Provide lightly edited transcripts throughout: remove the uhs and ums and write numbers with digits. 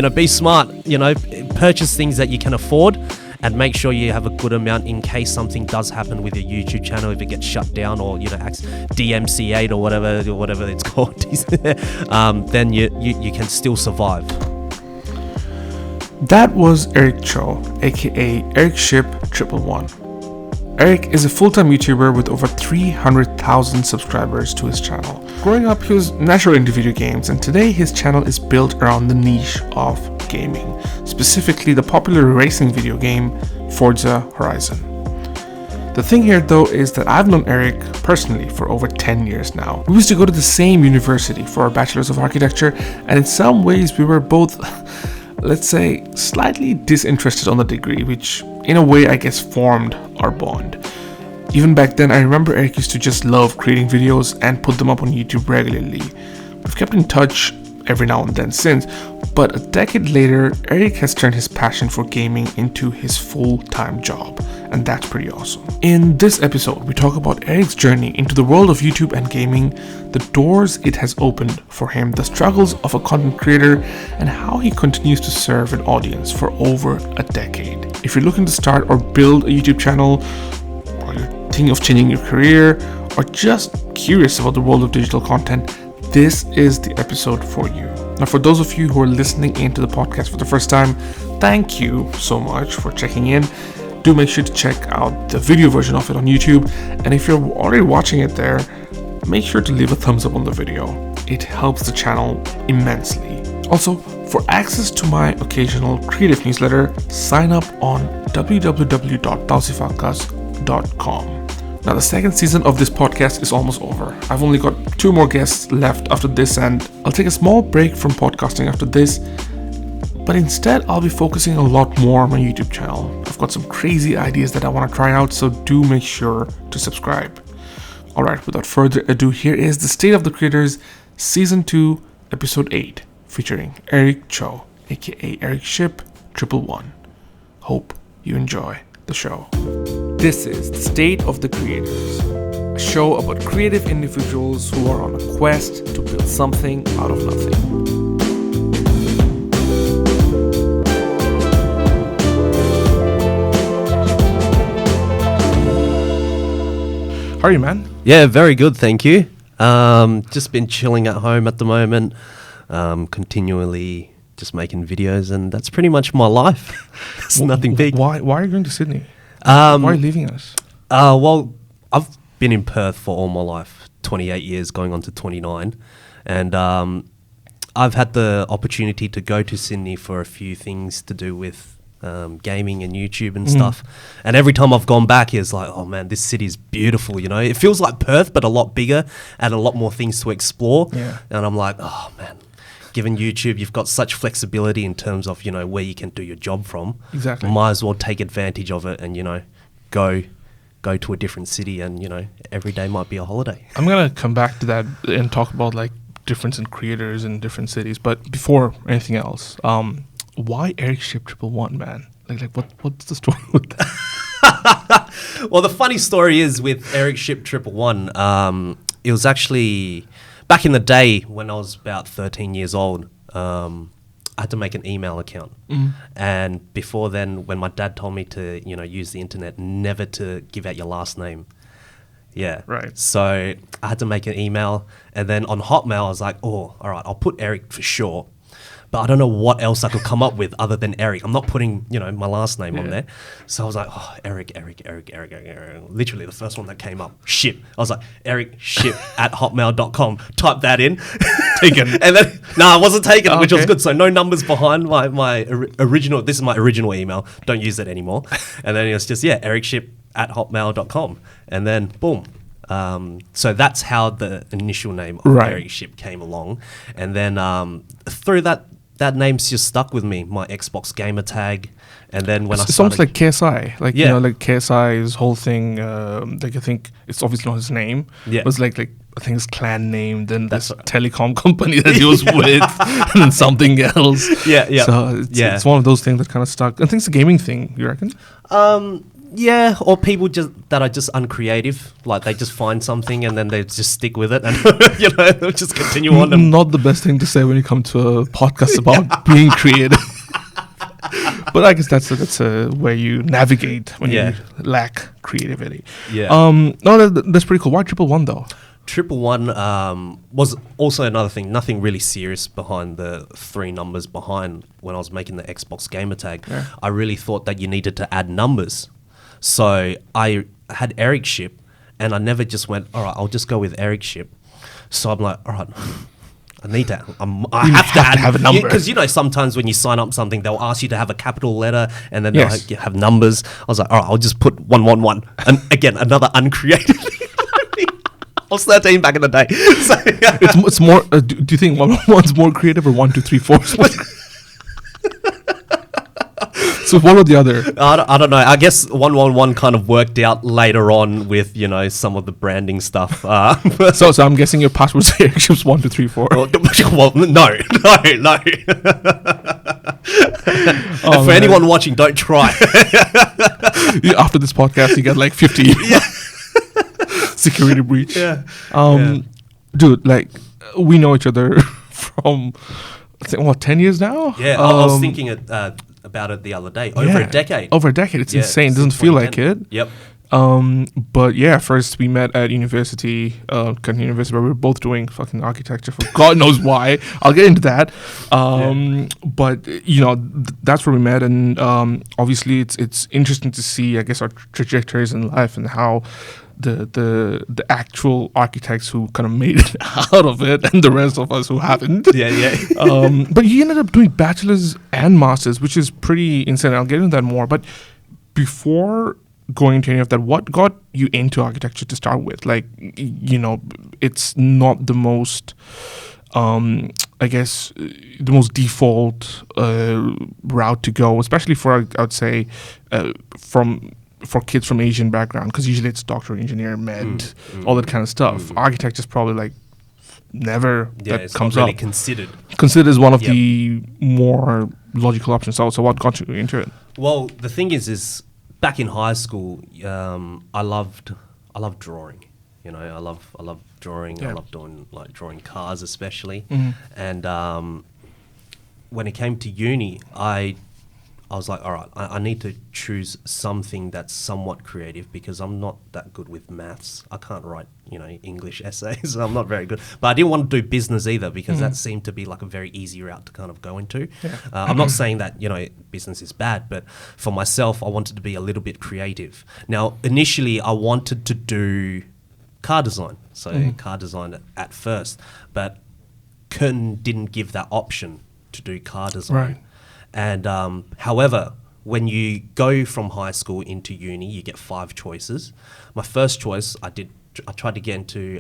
be smart, purchase things that you can afford and make sure you have a good amount in case something does happen with your YouTube channel, if it gets shut down or, DMCA'd or whatever it's called, then you can still survive. That was Eric Cho, aka ericship111. Eric is a full-time YouTuber with over 300,000 subscribers to his channel. Growing up, he was naturally into video games, and today his channel is built around the niche of gaming, specifically the popular racing video game Forza Horizon. The thing here though is that I've known Eric personally for over 10 years now. We used to go to the same university for our Bachelor's of Architecture, and in some ways we were both, let's say, slightly disinterested on the degree, which in a way I guess formed our bond. Even back then, I remember Eric used to just love creating videos and put them up on YouTube regularly. We've kept in touch every now and then since, but a decade later, Eric has turned his passion for gaming into his full-time job, and that's pretty awesome. In this episode, we talk about Eric's journey into the world of YouTube and gaming, the doors it has opened for him, the struggles of a content creator, and how he continues to serve an audience for over a decade. If you're looking to start or build a YouTube channel, or you're thinking of changing your career, or just curious about the world of digital content, this is the episode for you. Now, for those of you who are listening into the podcast for the first time, thank you so much for checking in. Do make sure to check out the video version of it on YouTube, and if you're already watching it there, make sure to leave a thumbs up on the video. It helps the channel immensely. Also, for access to my occasional creative newsletter, sign up on www.bouncyfalcas.com. Now, the second season of this podcast is almost over. I've only got 2 more guests left after this, and I'll take a small break from podcasting after this, but instead I'll be focusing a lot more on my YouTube channel. I've got some crazy ideas that I want to try out, so do make sure to subscribe. Alright, without further ado, here is The State of the Creators, Season 2, Episode 8, featuring Eric Cho, aka ericship111. Hope you enjoy the show. This is The State of the Creators, a show about creative individuals who are on a quest to build something out of nothing. How are you, man? Yeah, very good, thank you. Just been chilling at home at the moment, continually just making videos, and that's pretty much my life. It's nothing big. Why are you going to Sydney? Why are you leaving us? Well, I've been in Perth for all my life, 28 years, going on to 29. And I've had the opportunity to go to Sydney for a few things to do with gaming and YouTube and stuff. And every time I've gone back, it's like, oh man, this city's beautiful, It feels like Perth, but a lot bigger and a lot more things to explore. Yeah. And I'm like, oh man, given YouTube, you've got such flexibility in terms of, where you can do your job from. Exactly. Might as well take advantage of it and, go to a different city and, every day might be a holiday. I'm going to come back to that and talk about like difference in creators in different cities. But before anything else, why ericship111, man? Like what's the story with that? Well, the funny story is with ericship111, it was actually back in the day when I was about 13 years old. I had to make an email account. And before then, when my dad told me to, use the internet, never to give out your last name. Yeah. Right. So I had to make an email. And then on Hotmail, I was like, oh, all right, I'll put Eric for sure. But I don't know what else I could come up with other than Eric. I'm not putting, my last name on there. So I was like, oh, Eric. Literally the first one that came up, ship. I was like, ericship@hotmail.com. Type that in. Taken. And then, I wasn't taken, which was good. So no numbers behind my original. This is my original email. Don't use it anymore. And then it was just, ericship@hotmail.com. And then, boom. So that's how the initial name of Eric Ship came along. And then through that name's just stuck with me, my Xbox gamer tag. And then when it's almost like KSI, like like KSI's whole thing. Like I think it's obviously not his name. Yeah, it was like I think his clan name, then this telecom company that he was with, and then something else. Yeah. So it's one of those things that kind of stuck. I think it's a gaming thing. You reckon? Yeah, or people that are just uncreative, like they just find something and then they just stick with it, and they'll just continue on. And Not the best thing to say when you come to a podcast about being creative. But I guess that's a way you navigate when you lack creativity. Yeah. No, that's pretty cool. Why 111 though? 111 was also another thing. Nothing really serious behind the 3 numbers behind when I was making the Xbox gamer tag. Yeah. I really thought that you needed to add numbers. So I had ericship, and I never just went, all right, I'll just go with ericship. So I'm like, all right, I need that. I have to have a number. Because, sometimes when you sign up something, they'll ask you to have a capital letter, and then they'll have numbers. I was like, all right, I'll just put 111. And again, another uncreative thing. I was 13 back in the day. So, it's more, do you think 111's more creative or 1, 2, 3, 4? So one or the other? I don't know. I guess 111 kind of worked out later on with, some of the branding stuff. So I'm guessing your password is ericship 1, 2, 3, 4. Well, no. For anyone watching, don't try. After this podcast, you get like 50 security breach. Yeah. Dude, like, we know each other from, I think, 10 years now? Yeah, I was thinking about it the other day. Over a decade. Over a decade. It's insane. It doesn't feel like it. Yep. But yeah, first we met at university, Curtin University, where we were both doing fucking architecture for God knows why. I'll get into that. But that's where we met, and obviously it's interesting to see, I guess, our trajectories in life and how the actual architects who kind of made it out of it, and the rest of us who haven't. But you ended up doing bachelor's and master's, which is pretty insane. I'll get into that more. But before going into any of that, what got you into architecture to start with? Like, it's not the most, I guess, the most default route to go, especially for, I would say, for kids from Asian background, because usually it's doctor, engineer, med, all that kind of stuff. Architecture is probably like never that comes not really up. Considered as one of the more logical options. So what got you into it? Well, the thing is back in high school, I loved drawing. I love drawing. I love drawing cars, especially. And when it came to uni, I was like, all right, I need to choose something that's somewhat creative, because I'm not that good with maths. I can't write, English essays. I'm not very good. But I didn't want to do business either, because that seemed to be like a very easy route to kind of go into. I'm not saying that, business is bad, but for myself, I wanted to be a little bit creative. Now, initially, I wanted to do car design. So car design at first. But Curtin didn't give that option to do car design. Right. And however, when you go from high school into uni, you get 5 choices. My first choice, I tried to get into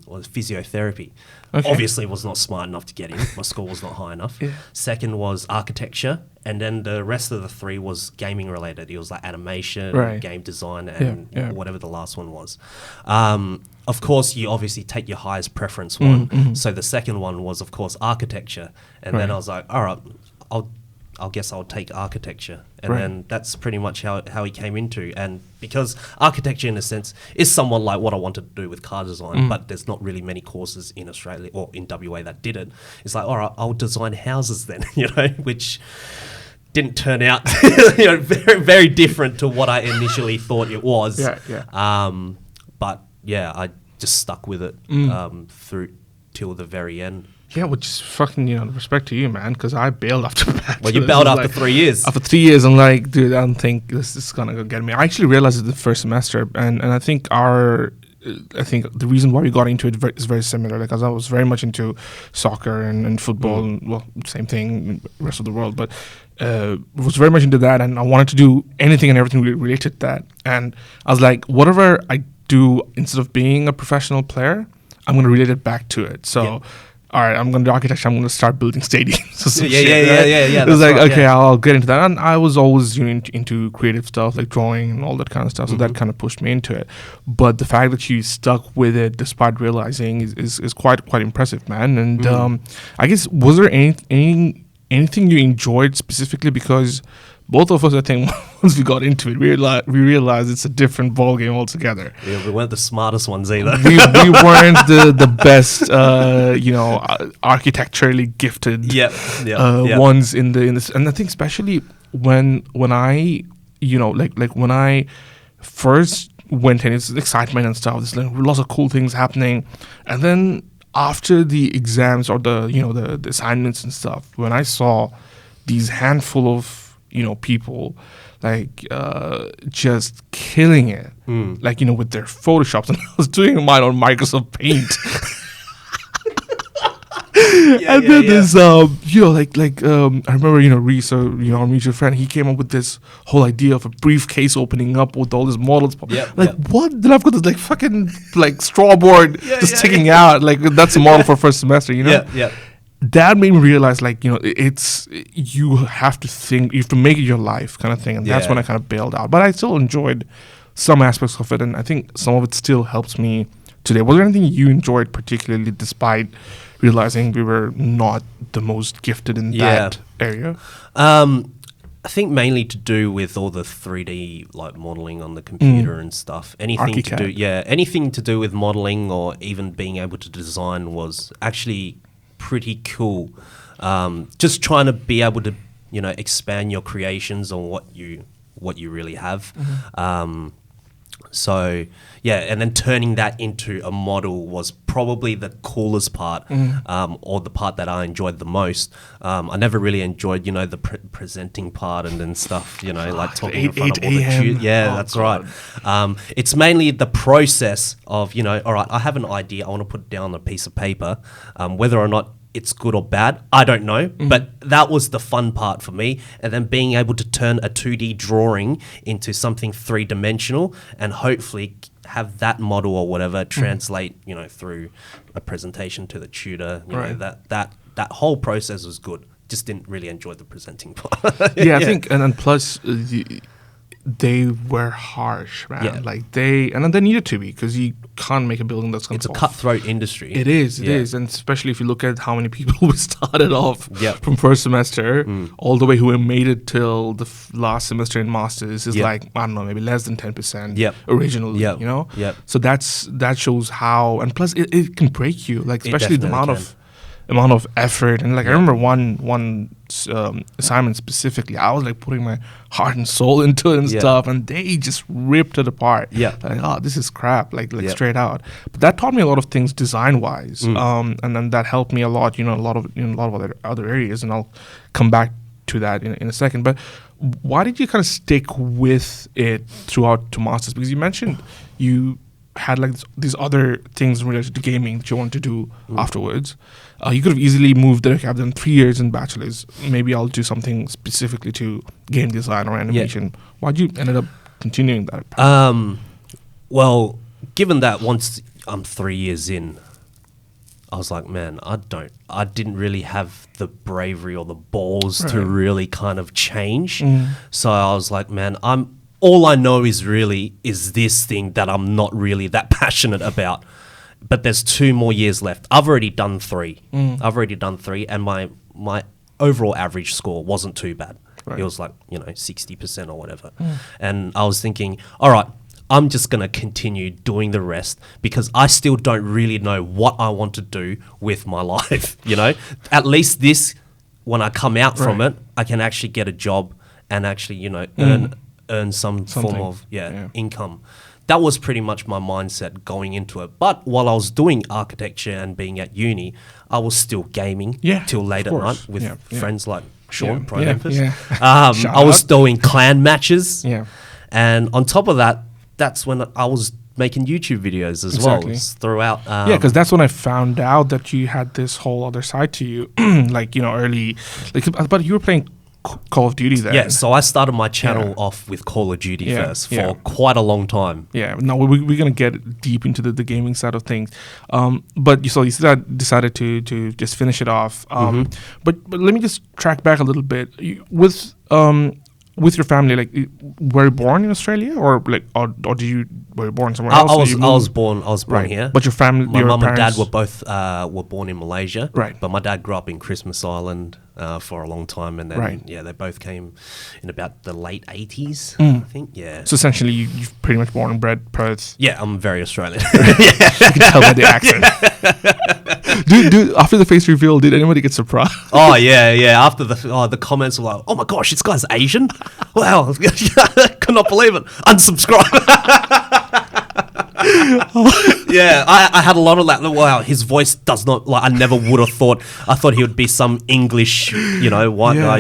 was physiotherapy. Okay. Obviously, was not smart enough to get in. My score was not high enough. Second was architecture, and then the rest of the 3 was gaming related. It was like animation, game design, and whatever the last one was. Of course, you obviously take your highest preference one. So the second one was, of course, architecture, and then I was like, all right, I'll guess I'll take architecture. And then that's pretty much how he came into. And because architecture, in a sense, is somewhat like what I wanted to do with car design, but there's not really many courses in Australia or in WA that did it. It's like, all right, I'll design houses then, which didn't turn out, very, very different to what I initially thought it was. But yeah, I just stuck with it through till the very end. Yeah, which is fucking, respect to you, man, because I bailed after bachelor's. Well, you bailed after 3 years. After 3 years, I'm like, dude, I don't think this is going to go get me. I actually realized it the first semester, and I think the reason why we got into it is very similar, because I was very much into soccer and football, and, well, same thing, rest of the world, but was very much into that, and I wanted to do anything and everything related to that. And I was like, whatever I do, instead of being a professional player, I'm going to relate it back to it. So... all right, I'm going to do architecture. I'm going to start building stadiums. It was like, okay, I'll get into that. And I was always into creative stuff, like drawing and all that kind of stuff. So that kind of pushed me into it. But the fact that you stuck with it despite realizing is quite impressive, man. And I guess, was there any anything you enjoyed specifically? Because both of us, I think, once we got into it, we realized it's a different ball game altogether. Yeah, we weren't the smartest ones either. we weren't the best, architecturally gifted ones in this. And I think especially when I, when I first went in, it's excitement and stuff. There's lots of cool things happening, and then after the exams or the assignments and stuff, when I saw these handful of people just killing it, with their Photoshops, and I was doing mine on Microsoft Paint. There's I remember Reese, our mutual friend, he came up with this whole idea of a briefcase opening up with all these models. What? Then I've got this fucking straw board sticking out. That's a model for first semester. That made me realize it's you have to think, you have to make it your life kind of thing, and that's when I kind of bailed out. But I still enjoyed some aspects of it, and I think some of it still helps me today. Was there anything you enjoyed particularly, despite realizing we were not the most gifted in that area? I think mainly to do with all the 3D modeling on the computer and stuff. Anything to do with modeling or even being able to design was actually pretty cool. Just trying to be able to expand your creations on what you really have. So yeah, and then turning that into a model was probably the coolest part, or the part that I enjoyed the most. I never really enjoyed, the presenting part and then stuff, talking in front of all the tunes. Yeah, that's right. It's mainly the process of, all right, I have an idea, I want to put it down on a piece of paper, whether or not it's good or bad, I don't know, but that was the fun part for me. And then being able to turn a 2D drawing into something 3-dimensional and hopefully have that model or whatever translate, through a presentation to the tutor. That whole process was good. Just didn't really enjoy the presenting part. I think, and plus they were harsh, man. And then they needed to be, because you can't make a building that's going to It's a cutthroat industry. It is, and especially if you look at how many people who started off from first semester all the way who made it till the last semester in masters is I don't know, maybe less than 10% originally. So that shows how, and plus it can break you, especially the amount of effort. And I remember one assignment specifically, I was putting my heart and soul into it and stuff, and they just ripped it apart. This is crap, straight out. But that taught me a lot of things design wise, and then that helped me a lot, a lot of other areas, and I'll come back to that in a second. But why did you kind of stick with it throughout to masters? Because you mentioned you had these other things related to gaming that you wanted to do afterwards. You could have easily moved there. I've done 3 years in bachelor's. Maybe I'll do something specifically to game design or animation. Why'd you ended up continuing that path? Well, given that once I'm 3 years in, I was like, man, I didn't really have the bravery or the balls to really kind of change. So I was like, man, all I know is this thing that I'm not really that passionate about. But there's 2 more years left. I've already done 3. And my overall average score wasn't too bad. It was 60% or whatever. And I was thinking, all right, I'm just going to continue doing the rest, because I still don't really know what I want to do with my life. At least this, when I come out from it, I can actually get a job and actually, earn some form of income. That was pretty much my mindset going into it. But while I was doing architecture and being at uni, I was still gaming till late at night with friends like Sean, Prime Memphis. I was doing clan matches. And on top of that, that's when I was making YouTube videos as well throughout. Because that's when I found out that you had this whole other side to you, early. But you were playing Call of Duty then. Yeah, so I started my channel off with Call of Duty first for quite a long time. Yeah, now we're going to get deep into the gaming side of things. But you decided to just finish it off. But let me just track back a little bit. With with your family, like, were you born in Australia, or like, or were you born somewhere I, else? I or was you I was moved? born Right. here. But your family, My your mum and dad parents- were both were born in Malaysia. Right. But my dad grew up in Christmas Island for a long time, and then Right. they both came in about the late 80s, I think. Yeah. So essentially, you've pretty much born and bred Perth. Yeah, I'm very Australian. You can tell by the accent. Dude, after the face reveal, did anybody get surprised? Oh yeah. After the comments were like, "Oh my gosh, this guy's Asian!" Wow, could not believe it. Unsubscribe. Yeah, I had a lot of that. Wow, his voice does not like. I never would have thought. I thought he would be some English, white guy.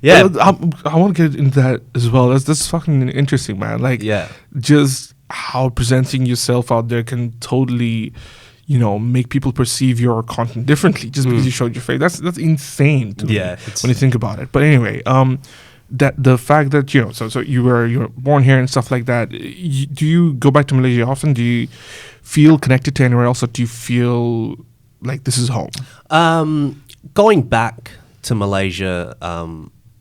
Yeah. Well, I want to get into that as well. That's fucking interesting, man. Like, Yeah. just how presenting yourself out there can totally, make people perceive your content differently just because you showed your face. That's insane to me Yeah, when you think about it. But anyway, that the fact that so you were born here and stuff like that. Do you go back to Malaysia often? Do you feel connected to anywhere else, or do you feel like this is home? Going back to Malaysia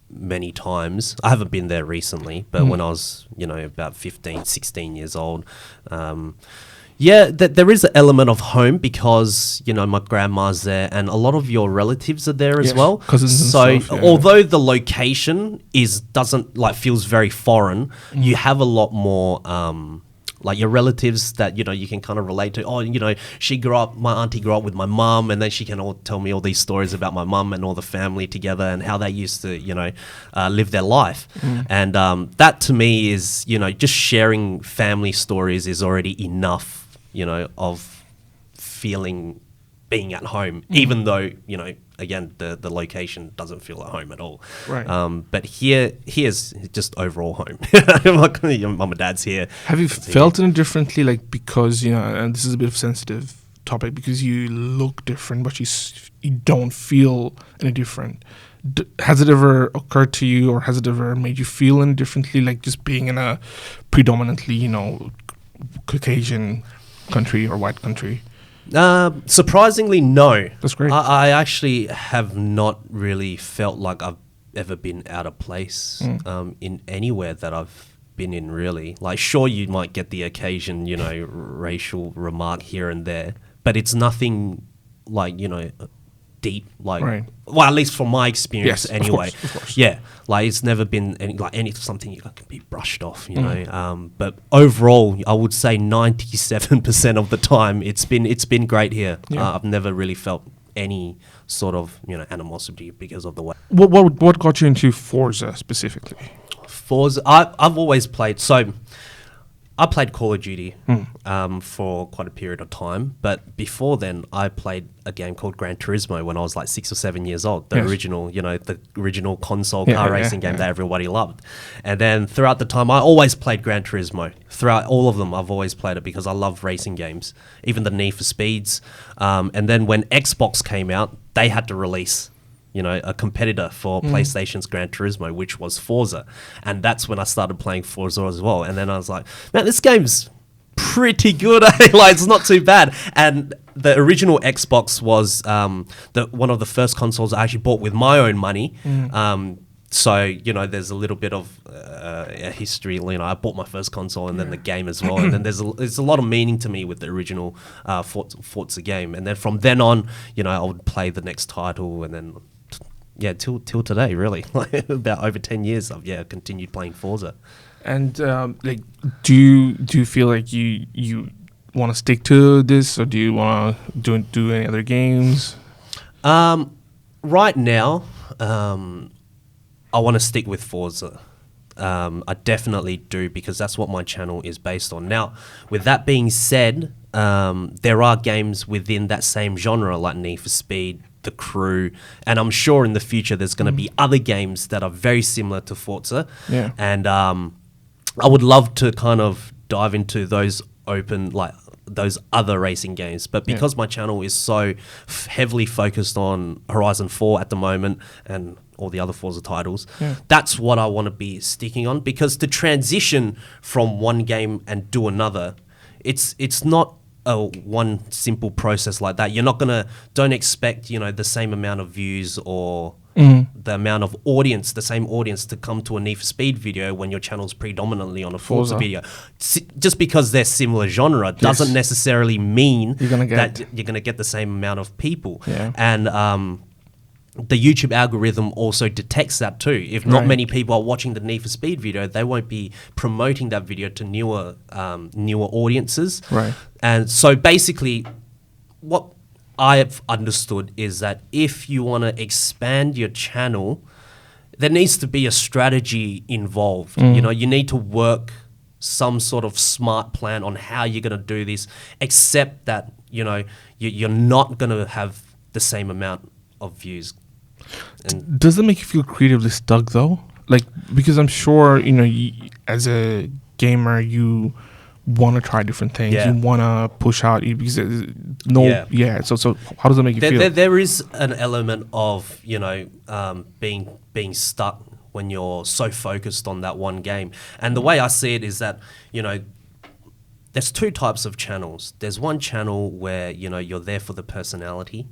many times. I haven't been there recently, but when I was, about 15, 16 years old, there is an element of home because, my grandma's there and a lot of your relatives are there as Yes, well. cousins and So stuff, yeah. although the location feels very foreign, you have a lot more like your relatives that you can kind of relate to. My auntie grew up with my mum, and then she can all tell me all these stories about my mum and all the family together and how they used to live their life. And that to me is just sharing family stories is already enough of feeling being at home, even though again the location doesn't feel at home at all. Right. But here's just overall home. Your mum and dad's here. Have you felt it differently, like, because and this is a bit of a sensitive topic, because you look different, but you don't feel any different? Has it ever occurred to you, or has it ever made you feel any differently, like just being in a predominantly Caucasian country or white country? Surprisingly, no. That's great. I actually have not really felt like I've ever been out of place in anywhere that I've been in, really. Like, sure, you might get the occasion, racial remark here and there, but it's nothing like, deep, like, Right. well, at least from my experience, Yes, anyway. of course. Yeah, like, it's never been something you can be brushed off, But overall, I would say 97% of the time, it's been great here. Yeah. I've never really felt any sort of animosity because of the way. What got you into Forza specifically? Forza, I've always played. So I played Call of Duty for quite a period of time, but before then, I played a game called Gran Turismo when I was like 6 or 7 years old. The Yes. original console Yeah, car yeah, racing game yeah. that everybody loved. And then throughout the time, I always played Gran Turismo. Throughout all of them, I've always played it because I love racing games, even the Need for Speeds. And then when Xbox came out, they had to release a competitor for PlayStation's Gran Turismo, which was Forza. And that's when I started playing Forza as well. And then I was like, man, this game's pretty good. Like, it's not too bad. And the original Xbox was one of the first consoles I actually bought with my own money. So, there's a little bit of a history. I bought my first console and then the game as well. And then there's a lot of meaning to me with the original Forza game. And then from then on, I would play the next title, and then till today, really. Like, about over 10 years, I've continued playing Forza. And like, do you feel like you want to stick to this, or do you want to do any other games? Right now, I want to stick with Forza. I definitely do, because that's what my channel is based on. Now, with that being said, there are games within that same genre, like Need for Speed, The Crew, and I'm sure in the future there's going to be other games that are very similar to Forza. Yeah. And I would love to kind of dive into those those other racing games, but because my channel is so heavily focused on Horizon 4 at the moment and all the other Forza titles, that's what I want to be sticking on, because to transition from one game and do another, it's not a one simple process like that. You're not don't expect the same amount of views or the amount of audience, the same audience, to come to a Need for Speed video when your channel's predominantly on a Forza video. Just because they're similar genre doesn't necessarily mean you're gonna get the same amount of people. Yeah. And the YouTube algorithm also detects that too. If not many people are watching the Need for Speed video, they won't be promoting that video to newer audiences. Right. And so basically, what I've understood is that if you want to expand your channel, there needs to be a strategy involved. You know, you need to work some sort of smart plan on how you're going to do this, except that, you know, you're not going to have the same amount of views. And does it make you feel creatively stuck though? Like, because I'm sure, you know, as a gamer, you want to try different things. You want to push out because So how does that make you feel? There is an element of, you know, being stuck when you're so focused on that one game. And the way I see it is that, you know, there's two types of channels. There's one channel where, you know, you're there for the personality.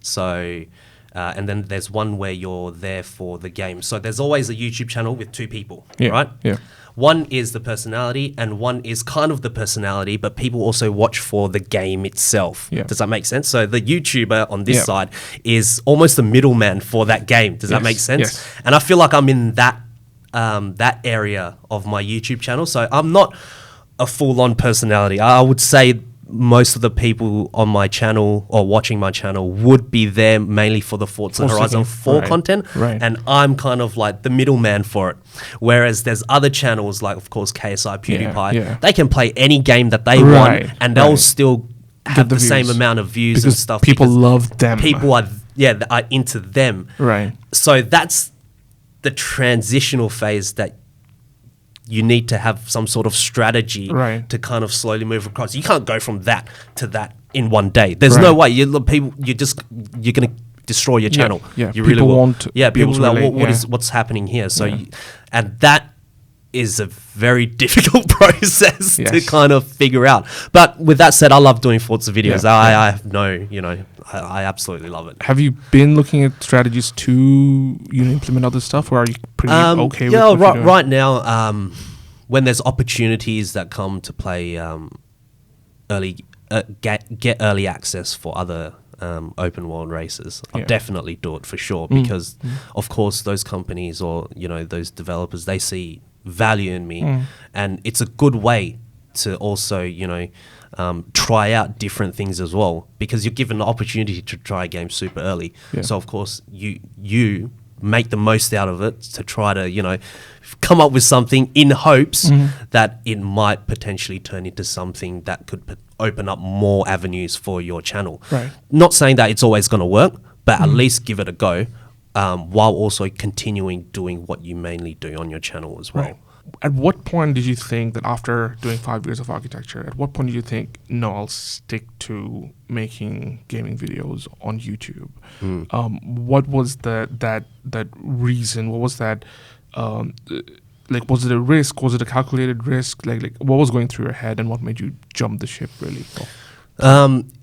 So, and then there's one where you're there for the game. So there's always a YouTube channel with two people, right? Yeah. One is the personality and one is kind of the personality, but people also watch for the game itself. Yeah. Does that make sense? So the YouTuber on this side is almost the middleman for that game. Does that make sense? Yes. And I feel like I'm in that area of my YouTube channel. So I'm not a full-on personality. I would say most of the people on my channel or watching my channel would be there mainly for the Forza Horizon 4 content. And I'm kind of like the middleman for it. Whereas there's other channels like, of course, KSI, PewDiePie. They can play any game that they want and they'll still have the same amount of views because and stuff. People love them. People are into them. Right. So that's the transitional phase that you need to have some sort of strategy to kind of slowly move across. You can't go from that to that in one day. There's no way. You're going to destroy your channel. Yeah. You people really will. Want people are like, what's happening here? So, and that is a very difficult process to kind of figure out. But with that said, I love doing Forza videos. I have no, you know, I absolutely love it. Have you been looking at strategies to, you know, implement other stuff, or are you pretty okay with what you're doing? Right now, when there's opportunities that come to play get early access for other open world races, I'll definitely do it for sure, because of course those companies or, you know, those developers, they see value in me, and it's a good way to also, you know, try out different things as well, because you're given the opportunity to try a game super early. So of course you make the most out of it to try to, you know, come up with something in hopes that it might potentially turn into something that could open up more avenues for your channel. Not saying that it's always going to work, but at least give it a go, while also continuing doing what you mainly do on your channel as well. At what point did you think that after doing 5 years of architecture, at what point did you think, no, I'll stick to making gaming videos on YouTube? What was that reason? What was that, like, was it a risk? Was it a calculated risk? Like what was going through your head, and what made you jump the ship really?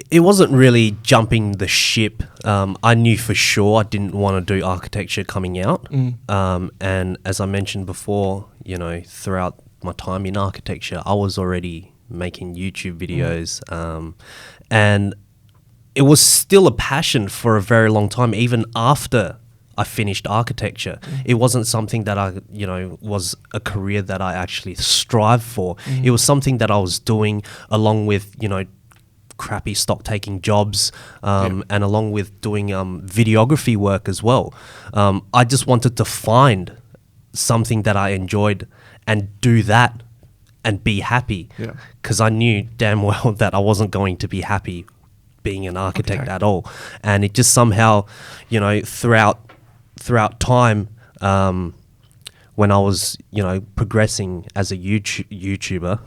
It wasn't really jumping the ship. I knew for sure I didn't want to do architecture coming out. And as I mentioned before, you know, throughout my time in architecture, I was already making YouTube videos. And it was still a passion for a very long time, even after I finished architecture. It wasn't something that I, you know, was a career that I actually strive for. It was something that I was doing along with, you know, crappy stock taking jobs, and along with doing videography work as well. I just wanted to find something that I enjoyed and do that and be happy, because I knew damn well that I wasn't going to be happy being an architect at all. And it just somehow, you know, throughout time, when I was, you know, progressing as a YouTuber,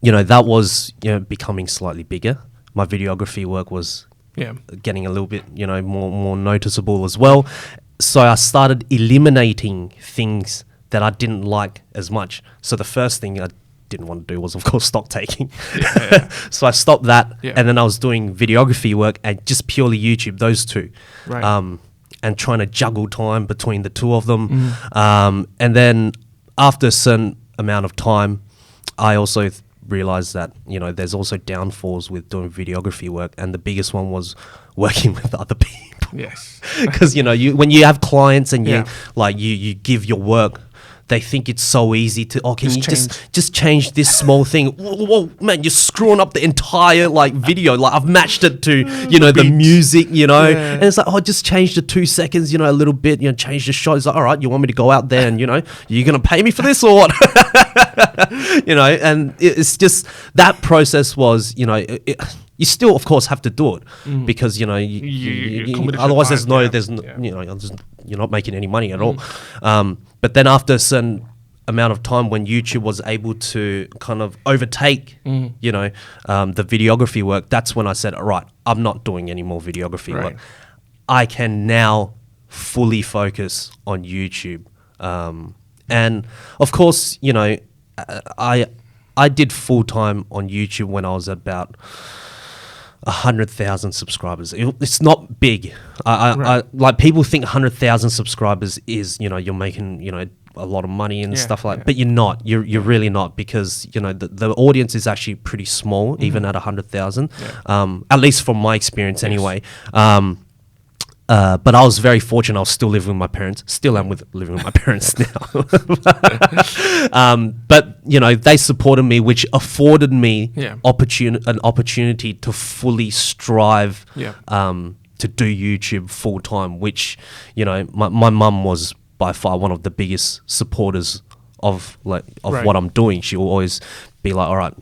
you know, that was, you know, becoming slightly bigger. My videography work was getting a little bit, you know, more noticeable as well. So I started eliminating things that I didn't like as much. So the first thing I didn't want to do was, of course, stock taking. So I stopped that, and then I was doing videography work and just purely YouTube, those two. Right. And trying to juggle time between the two of them. And then after a certain amount of time, I also realized that, there's also downfalls with doing videography work. And the biggest one was working with other people. Yes. Because, when you have clients and you give your work, they think it's so easy to, can you just change this small thing? Whoa, man, you're screwing up the entire video. Like I've matched it to, the music, and it's like, just change the 2 seconds, a little bit, change the shot. It's like, all right, you want me to go out there and, you're going to pay me for this or what? And it's just, that process was, you still, of course, have to do it because, otherwise you're not making any money at all. But then after a certain amount of time when YouTube was able to kind of overtake, the videography work, that's when I said, all right, I'm not doing any more videography work. I can now fully focus on YouTube. And of course, I did full-time on YouTube when I was about 100,000 subscribers. It's not big. I like people think 100,000 subscribers is you're making a lot of money and stuff like. But you're not. You're really not, because the audience is actually pretty small even at 100,000. At least from my experience anyway. But I was very fortunate. I was still living with my parents. Still am living with my parents now. But they supported me, which afforded me an opportunity to fully strive to do YouTube full time. Which my mum was by far one of the biggest supporters of what I'm doing. She will always be like, all right,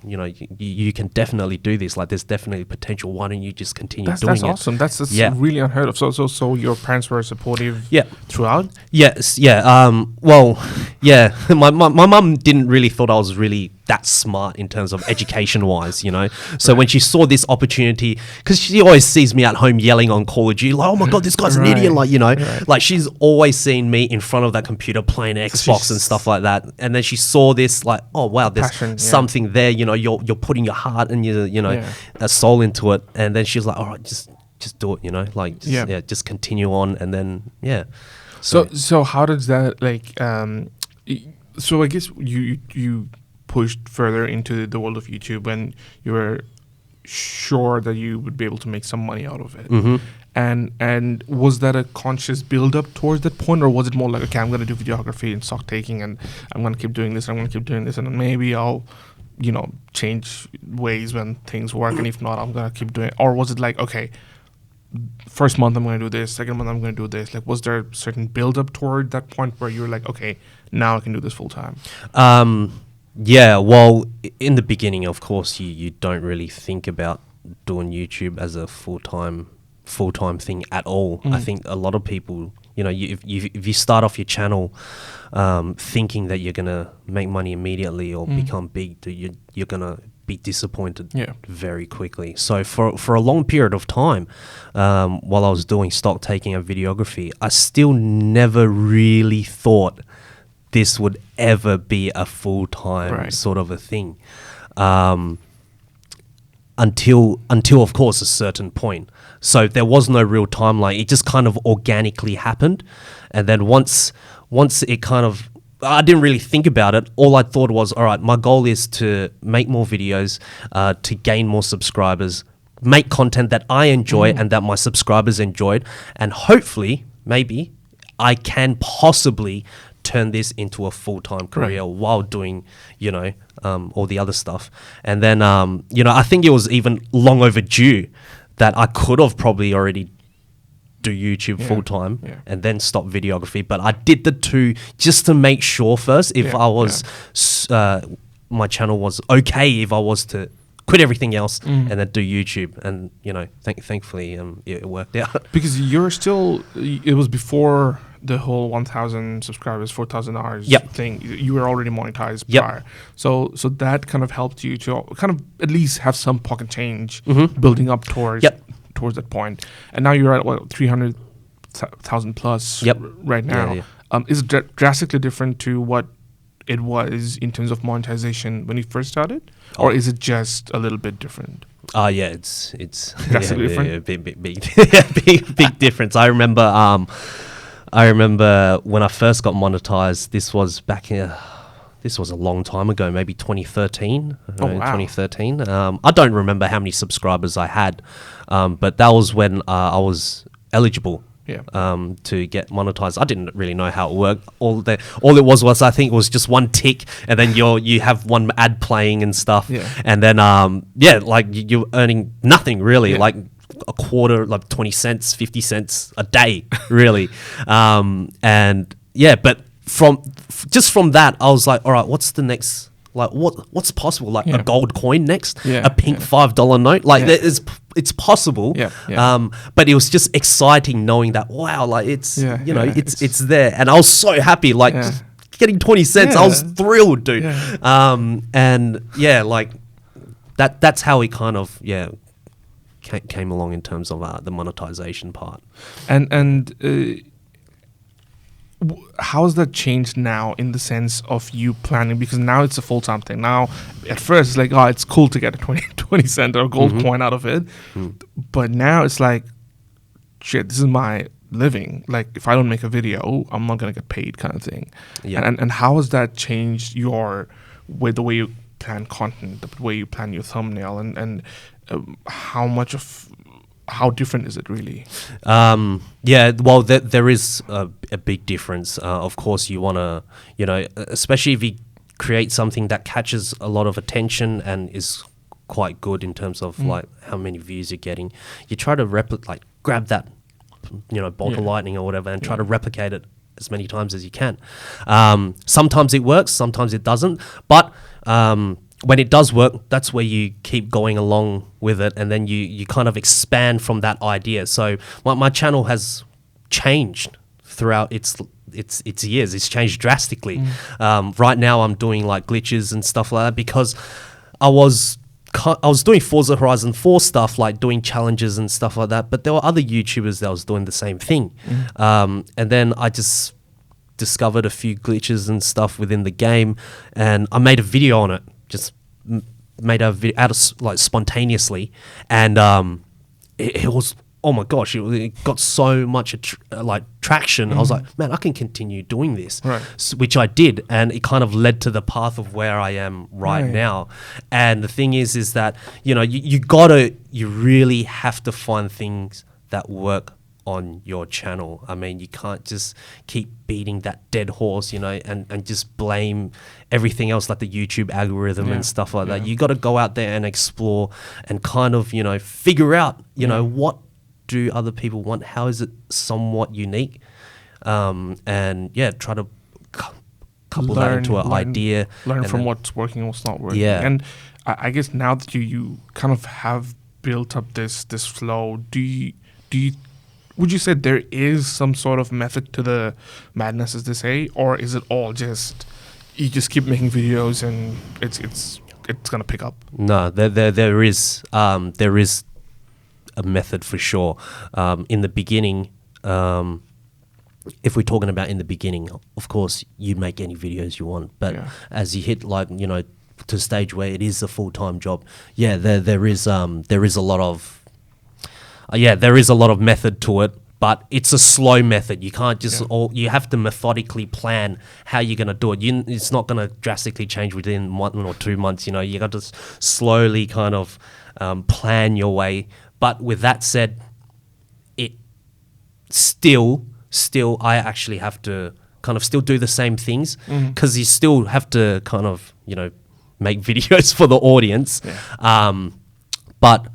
you can definitely do this. Like, there's definitely potential. Why don't you just continue doing it? That's awesome. That's really unheard of. So your parents were supportive throughout? Yes. Yeah. Well, yeah. My mum didn't really thought I was really that smart in terms of education wise, So when she saw this opportunity, because she always sees me at home yelling on Call of Duty, like, oh my God, this guy's an idiot. Like she's always seen me in front of that computer playing Xbox and stuff like that. And then she saw this, like, oh wow, there's something there, you're putting your heart and your a soul into it. And then she's like, all right, just do it, just continue on. And then so how does that so I guess you pushed further into the world of YouTube when you were sure that you would be able to make some money out of it. And was that a conscious build up towards that point, or was it more like, okay, I'm going to do videography and stock taking, and I'm going to keep doing this, I'm going to keep doing this, and then maybe I'll change ways when things work, and if not, I'm going to keep doing it? Or was it like, okay, first month I'm going to do this, second month I'm going to do this? Like, was there a certain build up toward that point where you were like, okay, now I can do this full time? Yeah, well, in the beginning, of course, you don't really think about doing YouTube as a full-time thing at all. I think a lot of people, if you start off your channel thinking that you're going to make money immediately or become big, you're going to be disappointed very quickly. So for a long period of time, while I was doing stock taking and videography, I still never really thought this would ever be a full-time sort of a thing, until of course a certain point. So there was no real timeline. It just kind of organically happened, and then once it kind of, I didn't really think about it. All I thought was, all right, my goal is to make more videos, to gain more subscribers, make content that I enjoy and that my subscribers enjoyed, and hopefully, maybe, I can possibly turn this into a full-time career while doing, all the other stuff. And then, I think it was even long overdue that I could have probably already do YouTube full-time and then stop videography. But I did the two just to make sure first if I was, my channel was okay if I was to quit everything else and then do YouTube. And, thankfully it worked out. Because you're still, it was before the whole 1,000 subscribers, 4,000 hours thing. You were already monetized prior. So that kind of helped you to kind of at least have some pocket change building up towards that point. And now you're at 300,000 plus right now. Is it drastically different to what it was in terms of monetization when you first started, or is it just a little bit different? Yeah, it's Drastically different? yeah, big difference. I remember when I first got monetized. This was back in. This was a long time ago, maybe 2013. Oh, wow. 2013. I don't remember how many subscribers I had, but that was when I was eligible. Yeah. To get monetized. I didn't really know how it worked. All it was I think was just one tick, and then you have one ad playing and stuff. Yeah. And then like you're earning nothing really, Yeah. like a quarter, like 20 cents, 50 cents a day, really. And yeah, but from that, I was like, all right, what's the next? Like what's possible? Like Yeah. a gold coin next, Yeah, a pink $5 note. Like it's possible. Yeah, yeah. But it was just exciting knowing that wow, like it's Yeah, it's there, and I was so happy. Like Yeah. just getting 20 cents, I was thrilled, dude. Yeah. And yeah, like that's how it kind of came along in terms of the monetization part. And how's that changed now in the sense of you planning? Because now it's a full-time thing. Now, at first, it's like, oh, it's cool to get a 20 cent or a gold coin out of it. But now it's like, shit, this is my living. Like, if I don't make a video, I'm not going to get paid kind of thing. Yeah. And how has that changed the way you plan content, the way you plan your thumbnail, and how different is it really? Yeah, well, there is a big difference. Of course, you want to, especially if you create something that catches a lot of attention and is quite good in terms of like how many views you're getting, you try to grab that, bolt of lightning or whatever, and try to replicate it as many times as you can. Sometimes it works, sometimes it doesn't, but when it does work, that's where you keep going along with it, and then you kind of expand from that idea. So my channel has changed throughout its years. It's changed drastically. Right now I'm doing like glitches and stuff like that because I was doing Forza Horizon 4 stuff, like doing challenges and stuff like that, but there were other YouTubers that was doing the same thing. And then I just discovered a few glitches and stuff within the game, and I made a video on it. Just made a video out of like spontaneously, and it was, oh my gosh, it got so much traction. I was like, man, I can continue doing this, right. Which I did, and it kind of led to the path of where I am right now. And the thing is that you really have to find things that work on your channel. I mean, you can't just keep beating that dead horse, and just blame everything else like the YouTube algorithm and stuff like that. You got to go out there and explore and kind of, figure out, what do other people want? How is it somewhat unique? And try to couple that into an idea. Learn from what's working and what's not working. Yeah. And I guess now that you kind of have built up this flow, would you say there is some sort of method to the madness, as they say, or is it all just you just keep making videos and it's gonna pick up? No, there is a method for sure. In the beginning, if we're talking about in the beginning, of course you make any videos you want, but as you hit to a stage where it is a full-time job, there is a lot of there is a lot of method to it, but it's a slow method. You can't just you have to methodically plan how you're going to do it. It's not going to drastically change within 1 or 2 months. You got to slowly kind of plan your way. But with that said, it still I actually have to kind of still do the same things, because you still have to kind of make videos for the audience. But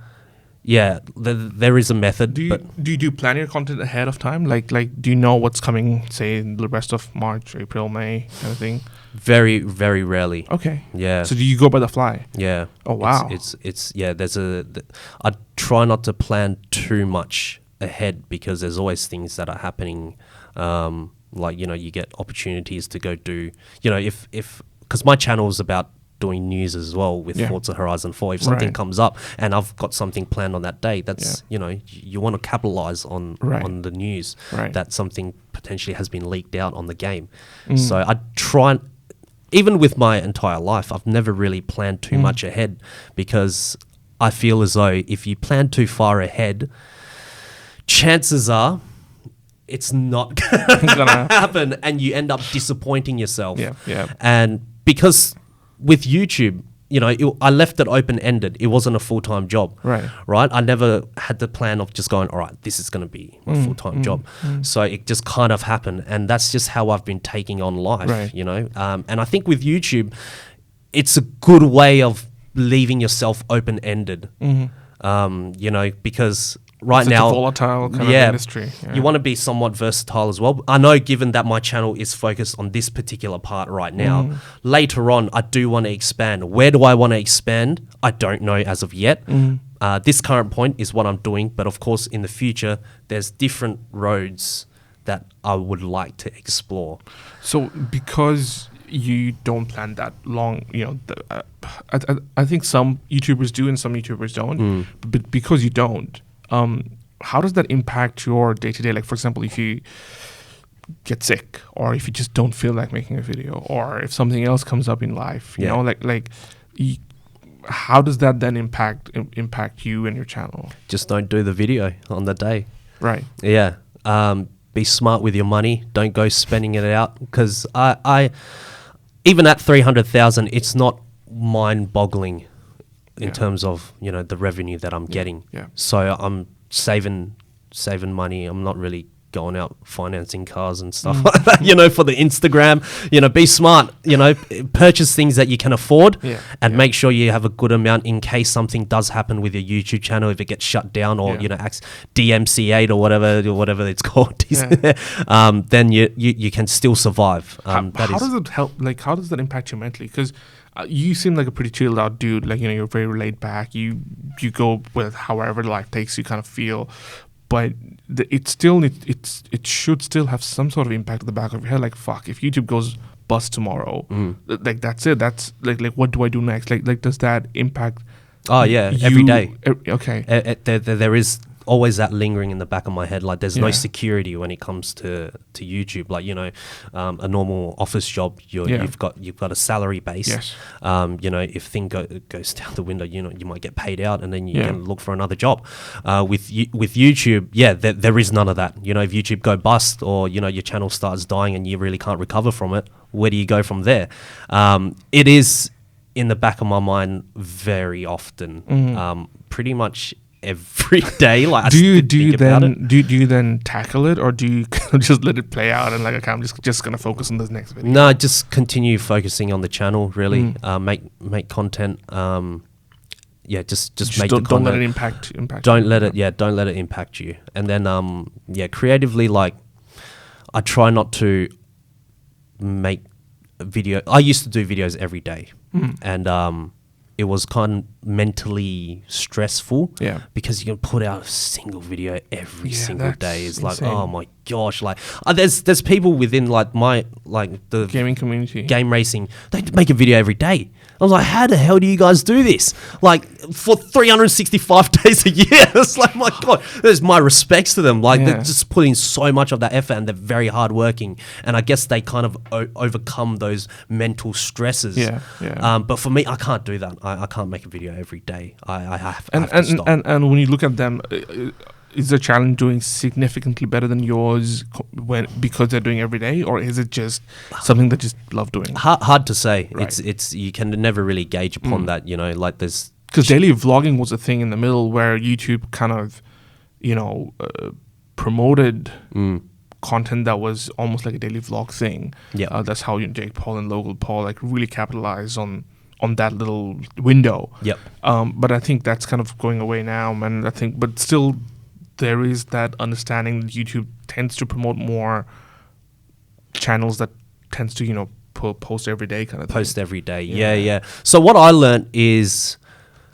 yeah, there is a method. Do you plan your content ahead of time? Like do you know what's coming, say, in the rest of March, April, May kind of thing? Very, very rarely. Okay. Yeah. So do you go by the fly? Yeah. Oh wow. It's I try not to plan too much ahead, because there's always things that are happening. You get opportunities to go do. If because my channel is about doing news as well with Forza Horizon 4. If something comes up and I've got something planned on that day, that's you want to capitalize on the news that something potentially has been leaked out on the game. So I try even with my entire life, I've never really planned too much ahead, because I feel as though if you plan too far ahead, chances are it's not gonna happen, and you end up disappointing yourself. And because with YouTube, you know, I left it open-ended. It wasn't a full-time job, right? I never had the plan of just going, all right, this is going to be my full-time job. So it just kind of happened, and that's just how I've been taking on life, you know. And I think with YouTube, it's a good way of leaving yourself open-ended, you know, because right now, a volatile kind of industry. You want to be somewhat versatile as well. I know, given that my channel is focused on this particular part right now, later on, I do want to expand. Where do I want to expand? I don't know as of yet. This current point is what I'm doing, but of course, in the future, there's different roads that I would like to explore. So, because you don't plan that long, you know, I think some YouTubers do and some YouTubers don't, but because you don't, how does that impact your day-to-day? Like, for example, if you get sick, or if you just don't feel like making a video, or if something else comes up in life, you know, how does that then impact you and your channel? Just don't do the video on the day. Right. Yeah. Be smart with your money. Don't go spending it out, because I even at 300,000, it's not mind-boggling in terms of, you know, the revenue that I'm getting. So I'm saving money. I'm not really going out financing cars and stuff like that, you know, for the Instagram. You know, be smart, you know, purchase things that you can afford, and make sure you have a good amount in case something does happen with your YouTube channel, if it gets shut down, or you know, DMC8 or whatever it's called. Then you can still survive. How does it help? Like, how does that impact you mentally? Because you seem like a pretty chilled out dude. Like, you know, you're very laid back. You go with however life takes you, kind of feel. But it should still have some sort of impact at the back of your head. Like, fuck, if YouTube goes bust tomorrow, like that's it. That's like what do I do next? Like does that impact? Oh yeah, every day. Okay. There is always that lingering in the back of my head. Like, there's no security when it comes to YouTube. Like, you know, a normal office job, you've got a salary base. You know, if thing goes down the window, you know, you might get paid out, and then you can look for another job. With YouTube, there is none of that. You know, if YouTube go bust, or, you know, your channel starts dying and you really can't recover from it, where do you go from there? It is in the back of my mind very often, pretty much every day. Like, do you then tackle it, or do you just let it play out and like, okay, I'm just gonna focus on this next video? No, just continue focusing on the channel, really. Make content. Just make the content. Don't let it impact don't let it impact you. And then creatively, like, I try not to make video. I used to do videos every day, and it was kind of mentally stressful, because you can put out a single video every single day. It's insane. Like, oh my gosh, like there's people within the gaming community, game racing, they make a video every day. I was like, how the hell do you guys do this? Like, for 365 days a year. It's like, my God, there's my respects to them. Like, they're just putting so much of that effort, and they're very hardworking. And I guess they kind of overcome those mental stresses. But for me, I can't do that. I can't make a video every day. I have to stop. And when you look at them, is the challenge doing significantly better than yours because they're doing every day, or is it just something they just love doing? Hard to say. Right. It's you can never really gauge upon that. You know, like, there's, because daily vlogging was a thing in the middle where YouTube kind of, you know, promoted content that was almost like a daily vlog thing. That's how Jake Paul and Logan Paul like really capitalized on that little window. But I think that's kind of going away now, and I think, but still, there is that understanding that YouTube tends to promote more channels that tends to, you know, post every day kind of thing. Post every day, yeah. So what I learned is,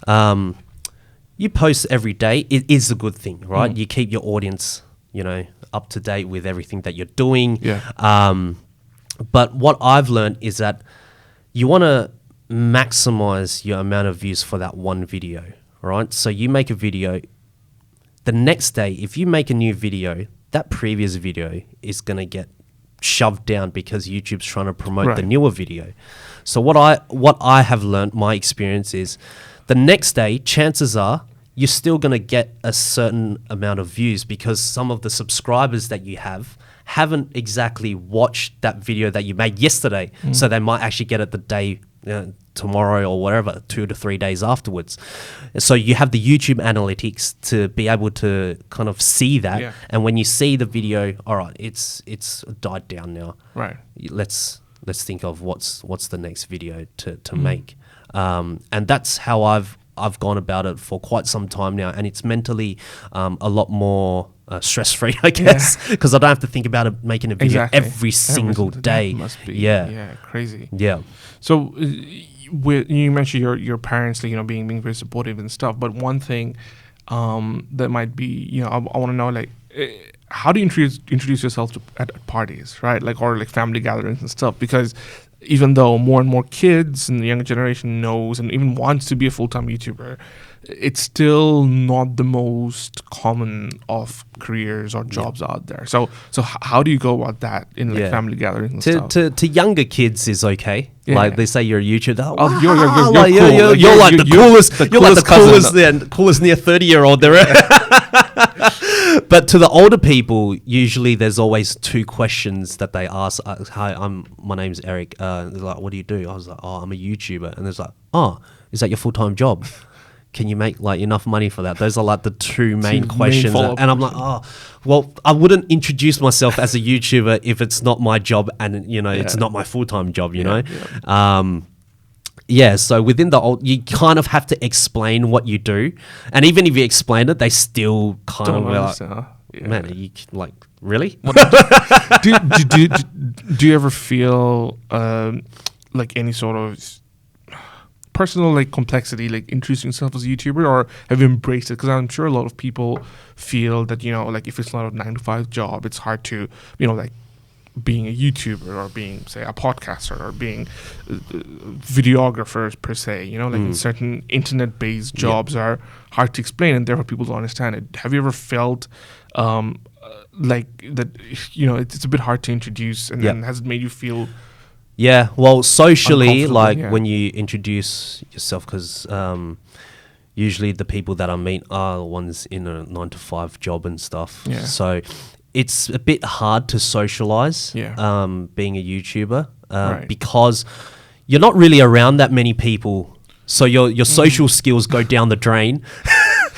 you post every day. It is a good thing, right? You keep your audience, you know, up to date with everything that you're doing. But what I've learned is that you want to maximize your amount of views for that one video, right? So you make a video. The next day, if you make a new video, that previous video is going to get shoved down because YouTube's trying to promote the Right. newer video. So what I have learned, my experience is, the next day, chances are you're still going to get a certain amount of views because some of the subscribers that you haven't exactly watched that video that you made yesterday. So they might actually get it the day, tomorrow or whatever, 2 to 3 days afterwards. So you have the YouTube analytics to be able to kind of see that. Yeah. And when you see the video, all right, it's died down now. Right. Let's think of what's the next video to make. And that's how I've gone about it for quite some time now, and it's mentally a lot more stress-free, I guess, because I don't have to think about it making a video every single day. Must be. Yeah. Yeah. Crazy. Yeah. So, you mentioned your parents, like, being very supportive and stuff. But one thing that might be, I want to know, like, how do you introduce yourself at parties, right? Like, or like family gatherings and stuff? Because even though more and more kids and the younger generation knows and even wants to be a full-time YouTuber, it's still not the most common of careers or jobs out there. So how do you go about that in like family gatherings and stuff? To younger kids is okay. Yeah. Like they say you're a YouTuber. They're like, Oh, you're "Wow, cool. You're like the coolest. You're like the cousin. coolest near 30-year-old there. But to the older people, usually there's always two questions that they ask. Hi, my name's Eric. They're like, what do you do? I was like, I'm a YouTuber. And there's like, is that your full-time job? Can you make like enough money for that? Those are like the two main questions. And I'm like, well, I wouldn't introduce myself as a YouTuber if it's not my job and, it's not my full-time job, you know? Yeah. So within you kind of have to explain what you do. And even if you explain it, they still kind of like, man, are you like, really? Do you ever feel like any sort of personal like complexity, like introducing yourself as a YouTuber, or have you embraced it? Because I'm sure a lot of people feel that, like if it's not a 9-to-5 job, it's hard to, like being a YouTuber or being, say, a podcaster or being videographers per se, like in certain internet-based jobs are hard to explain and therefore people don't understand it. Have you ever felt like that, it's a bit hard to introduce, and then has it made you feel... Yeah, well, socially, like yeah. when you introduce yourself, because usually the people that I meet are the ones in a 9-to-5 job and stuff. Yeah. So it's a bit hard to socialize being a YouTuber because you're not really around that many people. So your social skills go down the drain.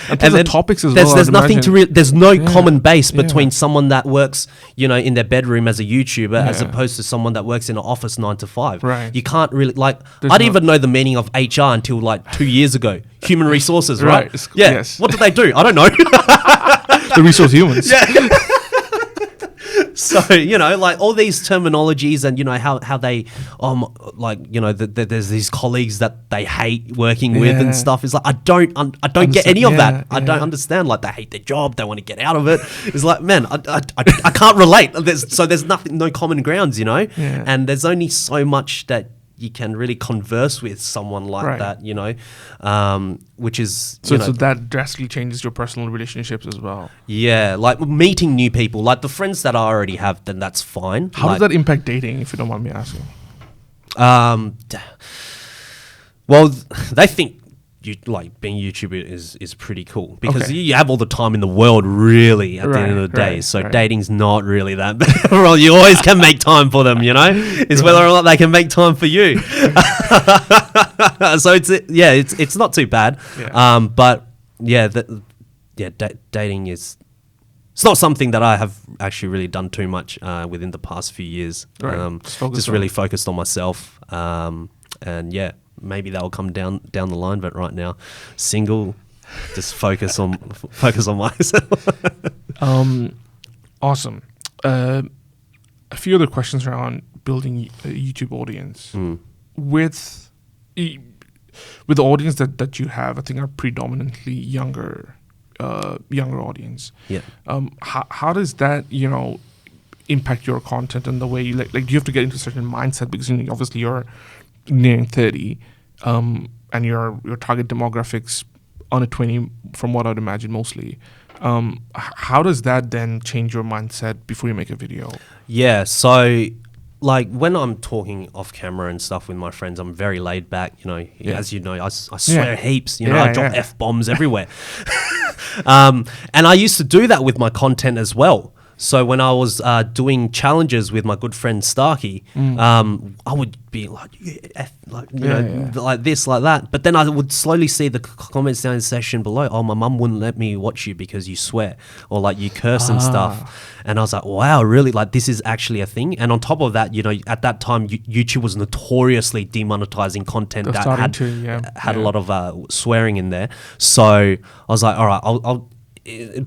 And then topics as well. There's nothing there's no common base between someone that works, in their bedroom as a YouTuber as opposed to someone that works in an office 9-to-5. Right. You can't really I didn't even know the meaning of HR until like 2 years ago. Human resources, right? Yeah. Yes. What do they do? I don't know. The resource humans. Yeah. So, like all these terminologies and, how they, there's these colleagues that they hate working with and stuff. It's like, I don't get any of that. I don't understand. Like, they hate their job. They want to get out of it. It's like, man, I can't relate. There's nothing, no common grounds, Yeah. and there's only so much that you can really converse with someone like that, which is... So that drastically changes your personal relationships as well. Yeah, like meeting new people, like the friends that I already have, then that's fine. How does that impact dating, if you don't mind me asking? Well, they think being a YouTuber is pretty cool because you have all the time in the world, really, at the end of the day. So dating's not really that bad. Well, you always can make time for them, It's whether or not they can make time for you. So it's not too bad. Yeah. But dating is... It's not something that I have actually really done too much within the past few years. Just really focused on myself. And maybe that will come down the line, but right now, single, just focus on myself. Awesome. A few other questions around building a YouTube audience. With the audience that you have, I think are predominantly younger audience. Yeah. How does that impact your content and the way you like? Do you have to get into a certain mindset because obviously you're nearing 30, and your target demographics under 20, from what I'd imagine mostly. How does that then change your mindset before you make a video? Yeah, so like when I'm talking off camera and stuff with my friends, I'm very laid back. As you know, I swear heaps. I drop F-bombs everywhere. And I used to do that with my content as well. So when I was doing challenges with my good friend Starkey, I would be like, like this, like that. But then I would slowly see the comments down in the section below. Oh, my mum wouldn't let me watch you because you swear or like you curse and stuff. And I was like, wow, really? Like this is actually a thing. And on top of that, at that time, YouTube was notoriously demonetizing content that had a lot of swearing in there. So I was like, all right, I'll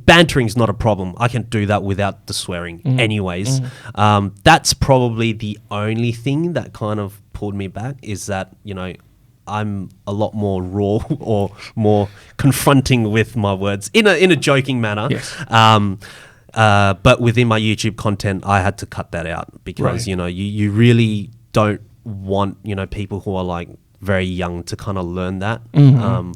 bantering's not a problem. I can do that without the swearing anyways. That's probably the only thing that kind of pulled me back, is that, I'm a lot more raw or more confronting with my words in a joking manner. Yes. But within my YouTube content, I had to cut that out because, you really don't want, people who are like very young to kind of learn that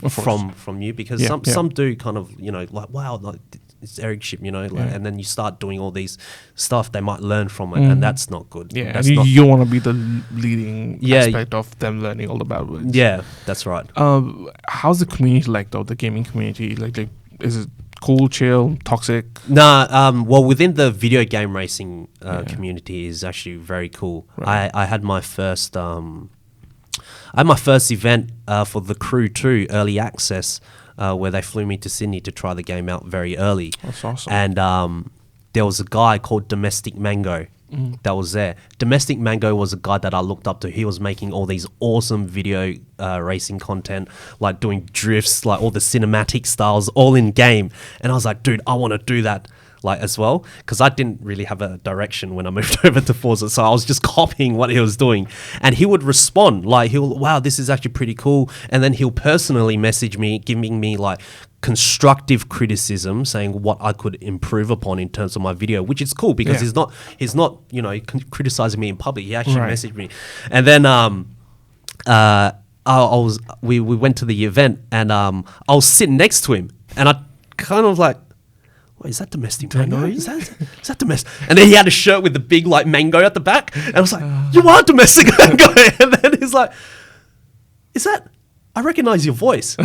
from you, because some do kind of like, wow, like it's ericship, and then you start doing all these stuff they might learn from it, and that's not good. That's you want to be the leading aspect of them learning all the bad words. Yeah, that's right. How's the community like though? The gaming community, like is it cool, chill, toxic? Well, within the video game racing community is actually very cool. I had my first event for the Crew 2 early access, where they flew me to Sydney to try the game out very early. That's awesome. And there was a guy called Domestic Mango that was there. Domestic Mango was a guy that I looked up to. He was making all these awesome video racing content, like doing drifts, like all the cinematic styles, all in game. And I was like, dude, I want to do that. Like as well, because I didn't really have a direction when I moved over to Forza, so I was just copying what he was doing, and he would respond like, wow, this is actually pretty cool, and then he'll personally message me, giving me like constructive criticism, saying what I could improve upon in terms of my video, which is cool because he's not criticizing me in public. He actually messaged me, and then we went to the event, and I was sitting next to him, and I kind of like, wait, is that Domestic Mango? Is that domestic? And then he had a shirt with the big like mango at the back, and I was like, you are Domestic Mango. And then he's like, is that? I recognize your voice.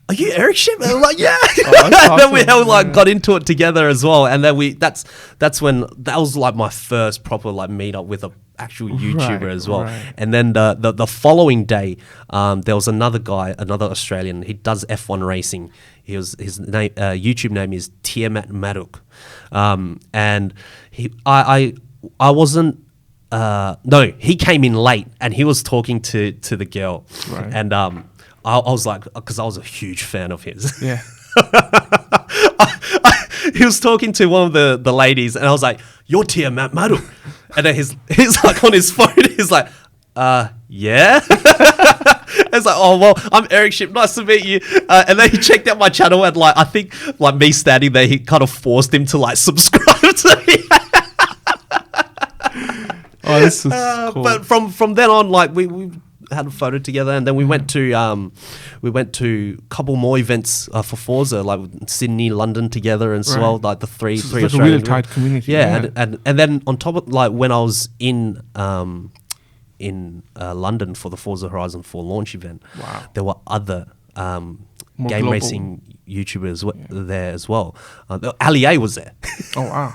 Are you ericship? And I'm like, yeah. And then we all like got into it together as well. And then that was like my first proper like meetup with a actual YouTuber as well. And then the following day, there was another guy, another Australian. He does F1 racing. His name, YouTube name is Tiamat Maruk, and I wasn't. No, he came in late, and he was talking to the girl, and I was like, because I was a huge fan of his. Yeah. He was talking to one of the ladies, and I was like, "You're Tiamat Maruk," and then he's like on his phone, he's like, yeah. It's like, oh, well, I'm ericship, nice to meet you. And then he checked out my channel, and like, I think like me standing there, he kind of forced him to like subscribe to me. Oh, this is cool. But from then on, like we had a photo together, and then we went to a couple more events for Forza, like Sydney, London together as well, like the three it's like Australian, a really tight community. Yeah. And then on top of like when I was in London for the Forza Horizon 4 launch event, there were other game global racing YouTubers there as well. Ali A was there. Oh wow.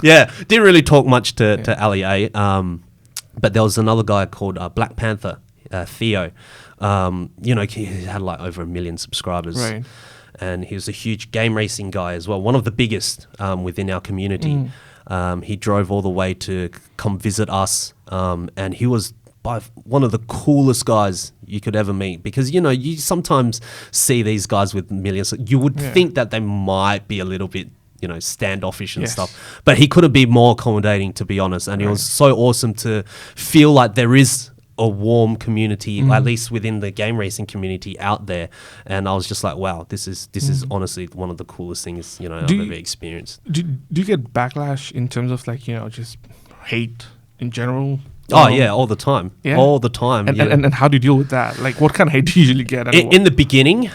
Yeah, didn't really talk much to Ali A, but there was another guy called Black Panther, Theo. He had like over 1 million subscribers, and he was a huge game racing guy as well, one of the biggest within our community. He drove all the way to come visit us, and he was by one of the coolest guys you could ever meet, because you sometimes see these guys with millions. You would think that they might be a little bit standoffish and stuff, but he couldn't be more accommodating, to be honest. And it was so awesome to feel like there is a warm community, at least within the game racing community out there. And I was just like, wow, this is honestly one of the coolest things I've ever experienced. Do you get backlash in terms of like just hate in general? Oh yeah, all the time. All the time. And how do you deal with that? Like, what kind of hate do you usually get? In the beginning,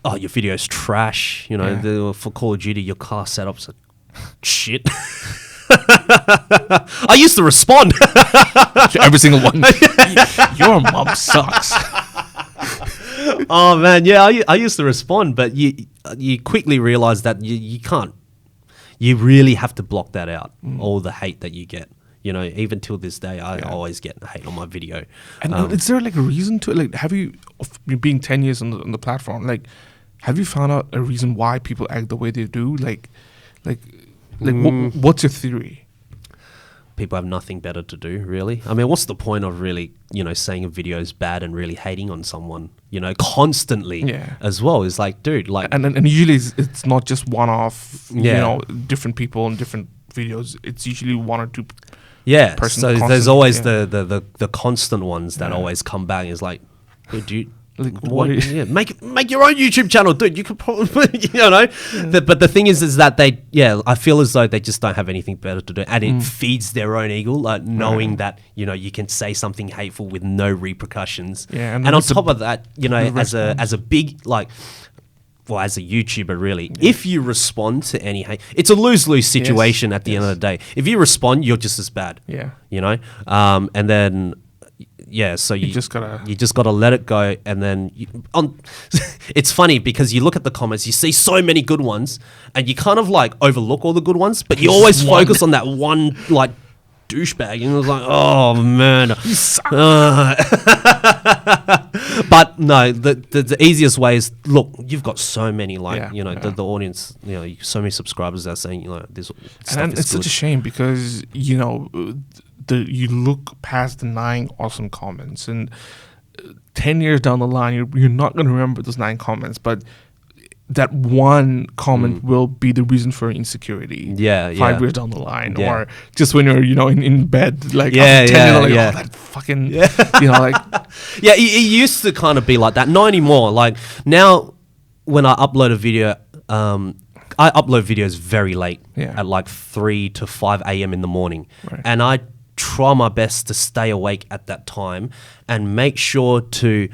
oh, your video's trash. You know, Yeah. for Call of Duty, your car setup's like shit. I used to respond. Every single one. Your mom sucks. Oh man, yeah, I used to respond, but you quickly realize that you can't. You really have to block that out. All the hate that you get. You know, even till this day, I always get hate on my video. And is there like a reason to it? Like, have you, being 10 years on the platform, like, have you found out a reason why people act the way they do? What's your theory? People have nothing better to do, really. I mean, what's the point of really, you know, saying a video is bad and really hating on someone, you know, constantly as well? It's like, dude, like... And usually it's not just one-off, you Yeah. know, different people and different videos. It's usually one or two Yeah, person so there's constantly, always yeah. the constant ones that always come back. It's like, dude, Like, what? what is- Yeah, make your own YouTube channel, dude. You could probably, you know. But the thing is that I feel as though they just don't have anything better to do, and it feeds their own ego, like knowing that, you know, you can say something hateful with no repercussions. Yeah, and on what's the- top of that, you know, the as response? a big like. Well, as a YouTuber, really, if you respond to any hate, it's a lose-lose situation at the end of the day. If you respond, you're just as bad. Yeah. You know, and then so you just gotta let it go, and then it's funny because you look at the comments, you see so many good ones, and you kind of like overlook all the good ones, but you always focus on that one like douchebag, and it's like, oh man, you suck. But no, the easiest way is, look, you've got so many the audience, you know, so many subscribers that are saying, you know, this stuff And is it's good. such a shame because, you know, you look past the 9 awesome comments, and 10 years down the line, you're not going to remember those 9 comments, but that one comment will be the reason for insecurity. Yeah, 5 years down the line, Yeah. or just when you're, you know, in bed, like Yeah, after 10 years, yeah, like, yeah. oh, that fucking, you know, like, Yeah, it used to kind of be like that. Not anymore. Like now, when I upload a video, I upload videos very late, at like 3 to 5 a.m. in the morning, and I try my best to stay awake at that time and make sure to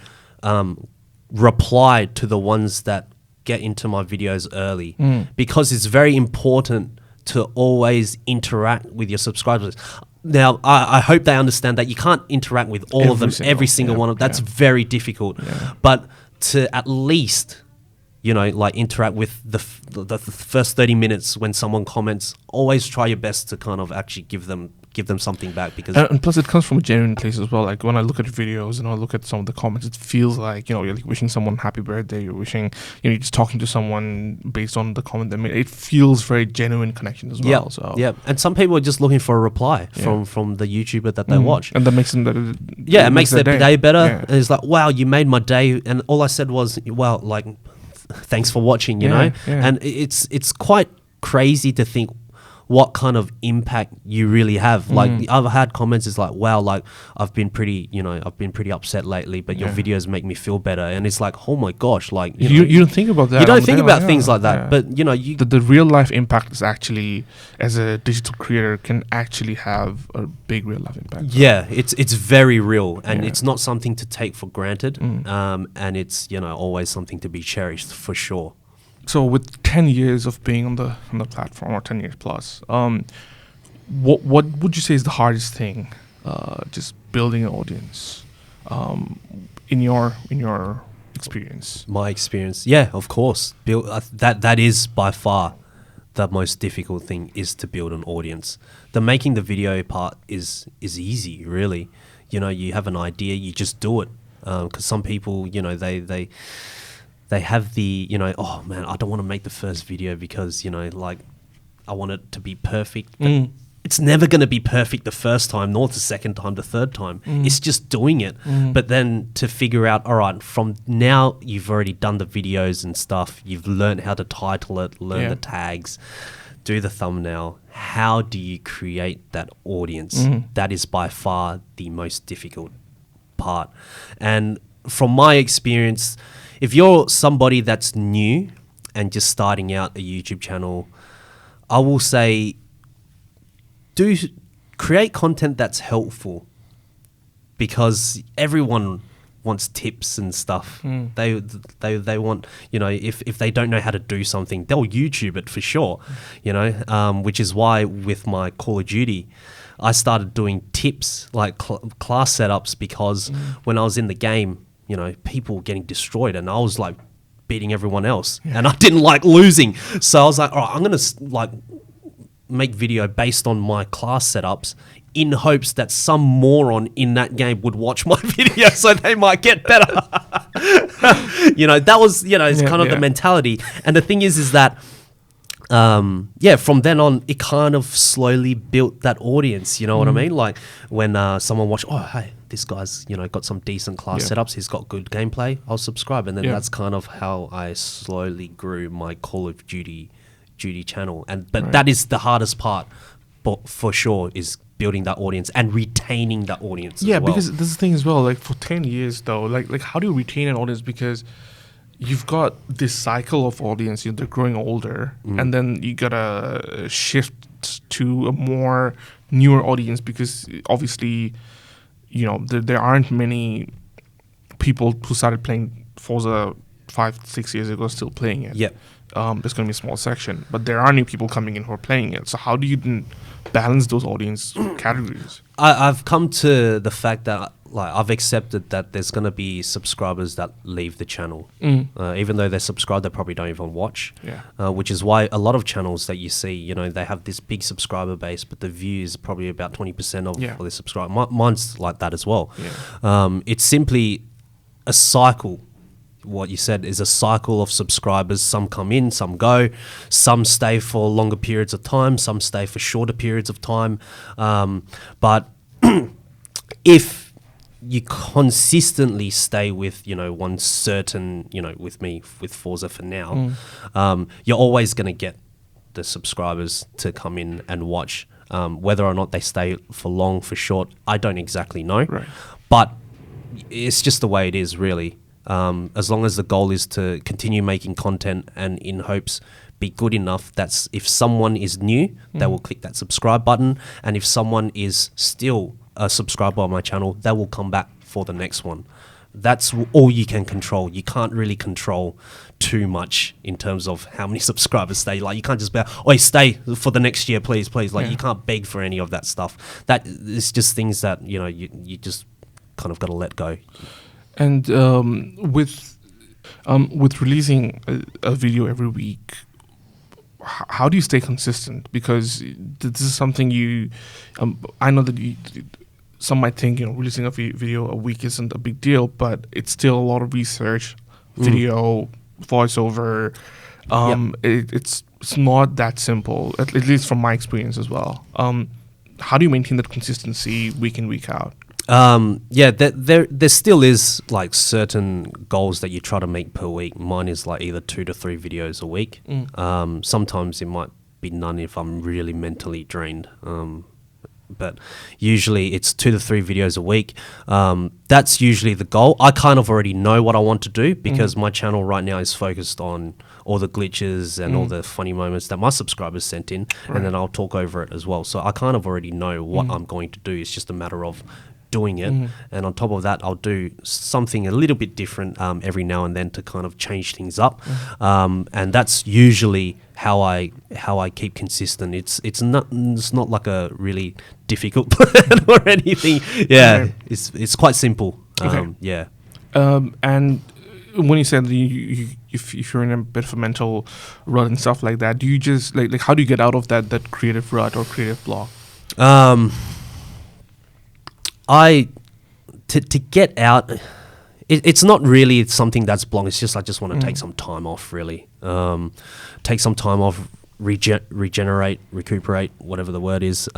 reply to the ones that get into my videos early, because it's very important to always interact with your subscribers. Now, I hope they understand that you can't interact with all of them, every single one of them. That's very difficult. But to at least, you know, like interact with the first 30 minutes when someone comments, always try your best to kind of actually give them something back, because and plus it comes from a genuine place as well. Like when I look at videos and I look at some of the comments, it feels like, you know, you're like wishing someone happy birthday, you're wishing, you know, you're just talking to someone based on the comment they made. It feels very genuine connection as well. And some people are just looking for a reply from the YouTuber that they watch, and that makes them better. It makes their day better. Yeah. And it's like, wow, you made my day, and all I said was, well, like, thanks for watching, you know. And it's quite crazy to think what kind of impact you really have. Like I've had comments, it's like, wow, like I've been pretty upset lately, but your videos make me feel better. And it's like, oh my gosh, like you don't think about that. You don't think about things like that, but you know, the real life impact is actually, as a digital creator, can actually have a big real life impact. Yeah, it's very real, and it's not something to take for granted. And it's, you know, always something to be cherished for sure. So with 10 years of being on the platform, or 10 years plus, what would you say is the hardest thing, just building an audience, in your experience? My experience, yeah, of course. That is by far the most difficult thing, is to build an audience. The making the video part is easy, really. You know, you have an idea, you just do it. Because some people, you know, they have the, you know, oh man, I don't want to make the first video because, you know, like I want it to be perfect. But it's never going to be perfect the first time, nor the second time, the third time. It's just doing it. But then to figure out, all right, from now you've already done the videos and stuff. You've learned how to title it, learn the tags, do the thumbnail. How do you create that audience? That is by far the most difficult part. And from my experience, if you're somebody that's new and just starting out a YouTube channel, I will say, create content that's helpful, because everyone wants tips and stuff. They want, you know, if they don't know how to do something, they'll YouTube it for sure, you know, which is why with my Call of Duty, I started doing tips, like class setups, because when I was in the game, you know, people were getting destroyed and I was like beating everyone else and I didn't like losing. So I was like, all right, I'm going to like make video based on my class setups in hopes that some moron in that game would watch my video so they might get better. You know, that was, you know, it's kind of the mentality. And the thing is that, from then on, it kind of slowly built that audience. You know what I mean? Like when someone watched, oh, hey, this guy's, you know, got some decent class setups. He's got good gameplay. I'll subscribe. And then that's kind of how I slowly grew my Call of Duty channel. But that is the hardest part, but for sure, is building that audience and retaining that audience as well. Because this is the thing as well, like for 10 years though, like how do you retain an audience? Because you've got this cycle of audience, you know, they're growing older, and then you gotta shift to a more newer audience, because obviously, you know, there aren't many people who started playing Forza 5-6 years ago still playing it. There's going to be a small section, but there are new people coming in who are playing it. So how do you then balance those audience categories? I've come to the fact that, like, I've accepted that there's going to be subscribers that leave the channel. Even though they're subscribed, they probably don't even watch. Which is why a lot of channels that you see, you know, they have this big subscriber base, but the views are probably about 20% of their subscribers. Mine's like that as well. It's simply a cycle. What you said is a cycle of subscribers. Some come in, some go. Some stay for longer periods of time. Some stay for shorter periods of time. But if you consistently stay with, you know, one certain, you know, with me, with Forza for now, you're always going to get the subscribers to come in and watch. Whether or not they stay for long, for short, I don't exactly know. But it's just the way it is, really. As long as the goal is to continue making content and in hopes be good enough, that's if someone is new, they will click that subscribe button. And if someone is still a subscriber on my channel, they will come back for the next one. That's all you can control. You can't really control too much in terms of how many subscribers stay. Like, you can't just be, oh, stay for the next year, please. Like, you can't beg for any of that stuff. That is just things that, you know, you just kind of got to let go. And with releasing a video every week, how do you stay consistent? Because this is something you, I know that some might think, you know, releasing a video a week isn't a big deal, but it's still a lot of research, video, voiceover. It's not that simple, at least from my experience as well. How do you maintain that consistency week in, week out? There still is like certain goals that you try to make per week. Mine is like either 2 to 3 videos a week. Sometimes it might be none if I'm really mentally drained. But usually it's 2 to 3 videos a week. That's usually the goal. I kind of already know what I want to do because my channel right now is focused on all the glitches and all the funny moments that my subscribers sent in, and then I'll talk over it as well. So I kind of already know what I'm going to do. It's just a matter of doing it, and on top of that, I'll do something a little bit different every now and then to kind of change things up, and that's usually how I keep consistent. It's not like a really difficult plan or anything. It's quite simple. And when you said if you're in a bit of a mental rut and stuff like that, do you just like how do you get out of that creative rut or creative block? To get out, it's not really something that's blocked. It's just I just want to take some time off, really. Take some time off, regenerate, recuperate, whatever the word is.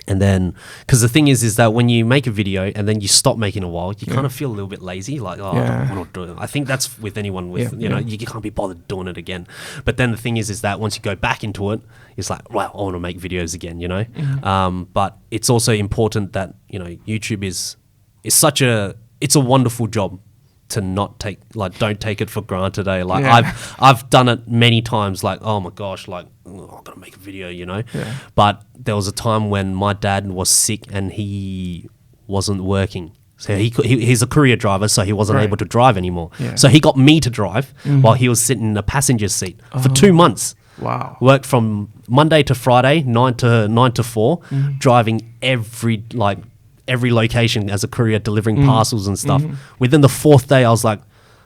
And then, because the thing is that when you make a video and then you stop making a while, you kind of feel a little bit lazy, like, oh, I'm not doing it. I think that's with anyone with, you know, you can't be bothered doing it again. But then the thing is that once you go back into it, it's like, well, I want to make videos again, you know? But it's also important that, you know, YouTube is it's a wonderful job to not take, like, don't take it for granted, eh? Like, I've done it many times, like, oh my gosh, like, I've got to make a video, you know? But there was a time when my dad was sick and he wasn't working. So he's a courier driver, so he wasn't Right. able to drive anymore. Yeah. So he got me to drive while he was sitting in the passenger seat for 2 months. Wow. Worked from Monday to Friday, 9 to 4, driving every location as a courier, delivering parcels and stuff. Within the 4th day, I was like,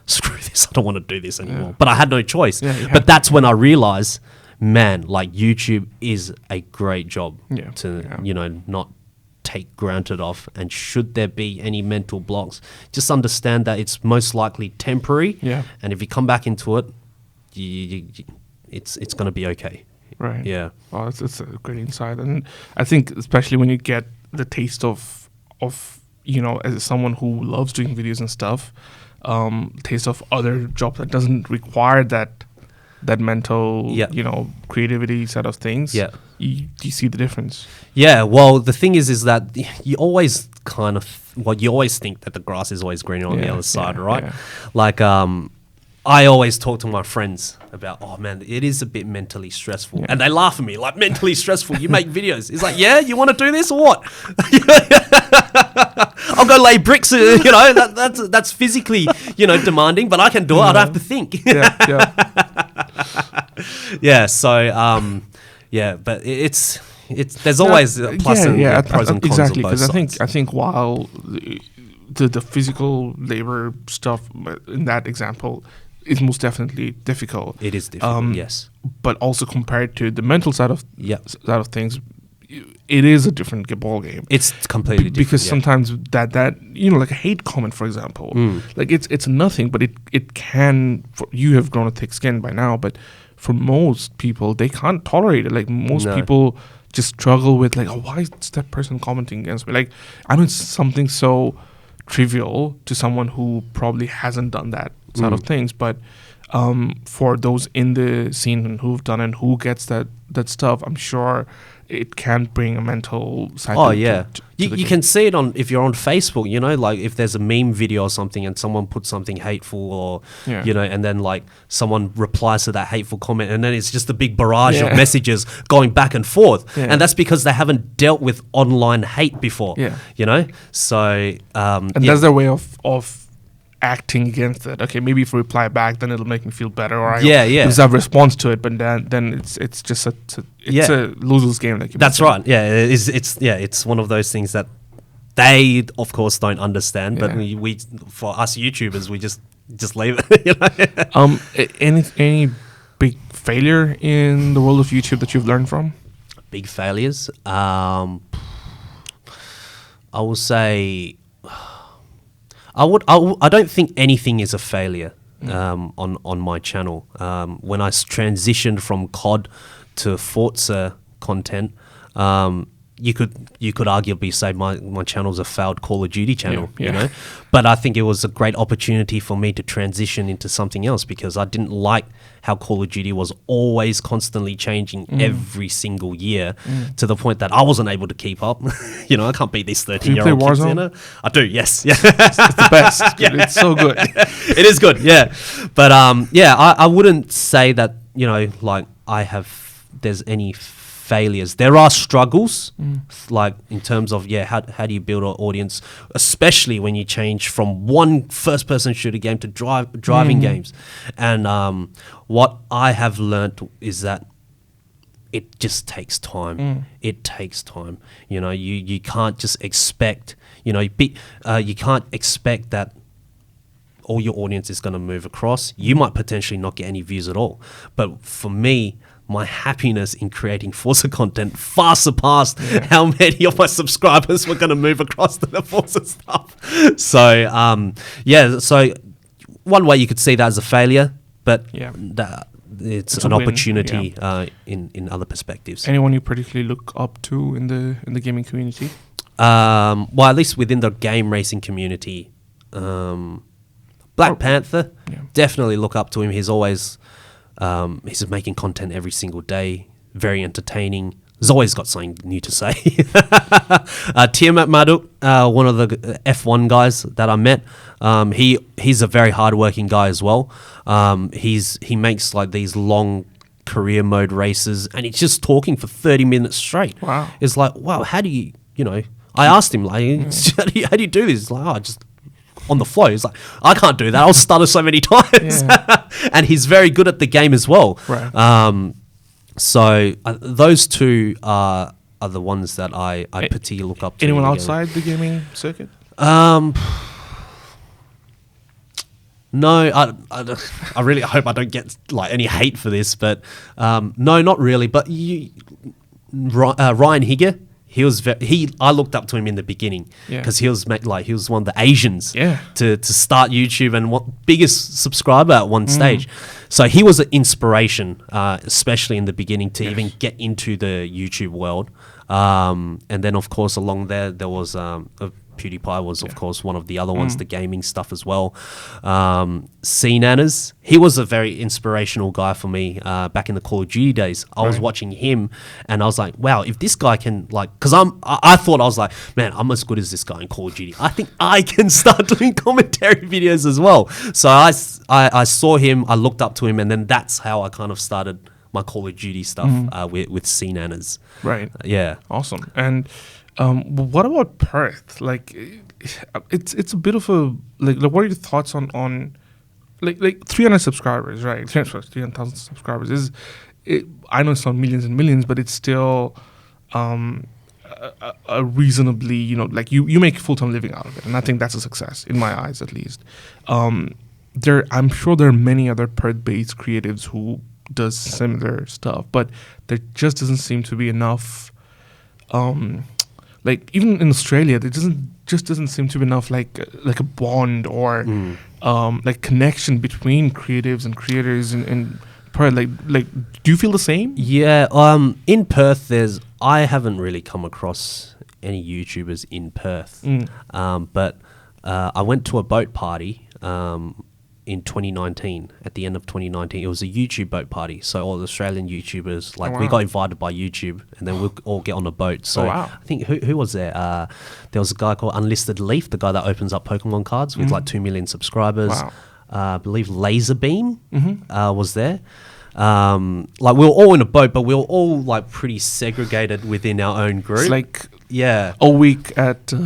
screw this, I don't want to do this anymore. But I had no choice. Yeah, you but have that's when I realized, man, like YouTube is a great job to, not take granted of. And should there be any mental blocks, just understand that it's most likely temporary. Yeah. And if you come back into it, it's going to be okay. Right. Yeah. Well, it's a great insight, and I think especially when you get the taste of as someone who loves doing videos and stuff, taste of other jobs that doesn't require that mental creativity side of things. Yeah. You see the difference. Yeah. Well, the thing is that you always you always think that the grass is always greener on the other side, right? Yeah. Like I always talk to my friends about, oh man, it is a bit mentally stressful. Yeah. And they laugh at me, like, mentally stressful, you make videos. It's like, yeah, you want to do this or what? I'll go lay bricks, that's physically, demanding, but I can do it, I don't have to think. Yeah, so, but it's there's always a plus and pros and cons exactly, of both sides. I think while the physical labor stuff in that example is most definitely difficult. It is difficult, yes. But also compared to the mental side of things, it is a different ball game. It's completely different. Because sometimes that like a hate comment, for example, like it's nothing, but it can. You have grown a thick skin by now, but for most people, they can't tolerate it. Like most people just struggle with like, oh, why is that person commenting against me? Like, I know it's something so trivial to someone who probably hasn't done that side of things, but for those in the scene and who've done it and who gets that stuff, I'm sure it can bring a mental side. Oh yeah, you can see it if you're on Facebook, like if there's a meme video or something and someone puts something hateful or and then like someone replies to that hateful comment and then it's just a big barrage of messages going back and forth, and that's because they haven't dealt with online hate before. So and that's their way of acting against it. Okay, maybe if we reply back, then it'll make me feel better, or because I've response to it. But then it's just a lose-lose game. Like that's right. Yeah, it's one of those things that they of course don't understand, but we for us YouTubers we just leave it. Any big failure in the world of YouTube that you've learned from? Big failures. I will say. I don't think anything is a failure on my channel. When I transitioned from COD to Forza content, you could arguably say my channel's a failed Call of Duty channel, But I think it was a great opportunity for me to transition into something else because I didn't like how Call of Duty was always constantly changing every single year to the point that I wasn't able to keep up. I can't beat these 13-year-old kids. I do, yes. Yeah. It's the best. It's so good. It is good, yeah. But I wouldn't say that, there's any failures. There are struggles, like in terms of how do you build an audience, especially when you change from one first-person shooter game to driving games. And what I have learnt is that it just takes time. It takes time. You can't just expect. You can't expect that all your audience is going to move across. You might potentially not get any views at all. But for me, my happiness in creating Forza content far surpassed how many of my subscribers were going to move across to the Forza stuff. So, so one way you could see that as a failure, but it's an opportunity in other perspectives. Anyone you particularly look up to in the gaming community? Well, at least within the game racing community, Black Panther, definitely look up to him. He's always... he's making content every single day, very entertaining. He's always got something new to say. Tiamat Maduk, one of the F1 guys that I met, he's a very hardworking guy as well. He makes like these long career mode races, and he's just talking for 30 minutes straight. Wow. It's like, wow, how do you I asked him, like, how do you do this? He's like, just on the flow. He's like, I can't do that. I'll stutter so many times. And he's very good at the game as well. Right. So those two are the ones that I particularly look up to. Anyone outside the gaming circuit? No, I really hope I don't get like any hate for this, but no, not really. But Ryan Higger, I looked up to him in the beginning because he was one of the Asians to start YouTube and biggest subscriber at one stage. So he was an inspiration, especially in the beginning, to even get into the YouTube world. And then of course along there was PewDiePie was, of course, one of the other ones, the gaming stuff as well. C-Nanners, he was a very inspirational guy for me back in the Call of Duty days. I was watching him and I was like, wow, if this guy can, like, because I thought, I was like, man, I'm as good as this guy in Call of Duty. I think I can start doing commentary videos as well. So I saw him, I looked up to him, and then that's how I kind of started my Call of Duty stuff with C-Nanners. Right. Yeah. Awesome. And what about Perth? Like, it's a bit of a like. What are your thoughts on like 300 subscribers, right? 300,000 subscribers I know it's not millions and millions, but it's still a reasonably, like you make a full-time living out of it, and I think that's a success in my eyes, at least. I'm sure there are many other Perth-based creatives who does similar stuff, but there just doesn't seem to be enough. Like even in Australia, there doesn't seem to be enough like a bond or like connection between creatives and creators and Perth. Like, do you feel the same? Yeah. In Perth, I haven't really come across any YouTubers in Perth. But I went to a boat party in 2019, at the end of 2019. It was a YouTube boat party, so all the Australian YouTubers, we got invited by YouTube, and then we'll all get on a boat. So I think who was there? There was a guy called Unlisted Leaf, the guy that opens up Pokemon cards with like 2 million subscribers. I believe Laserbeam was there. Like we were all in a boat, but we were all like pretty segregated within our own group. It's like a week at it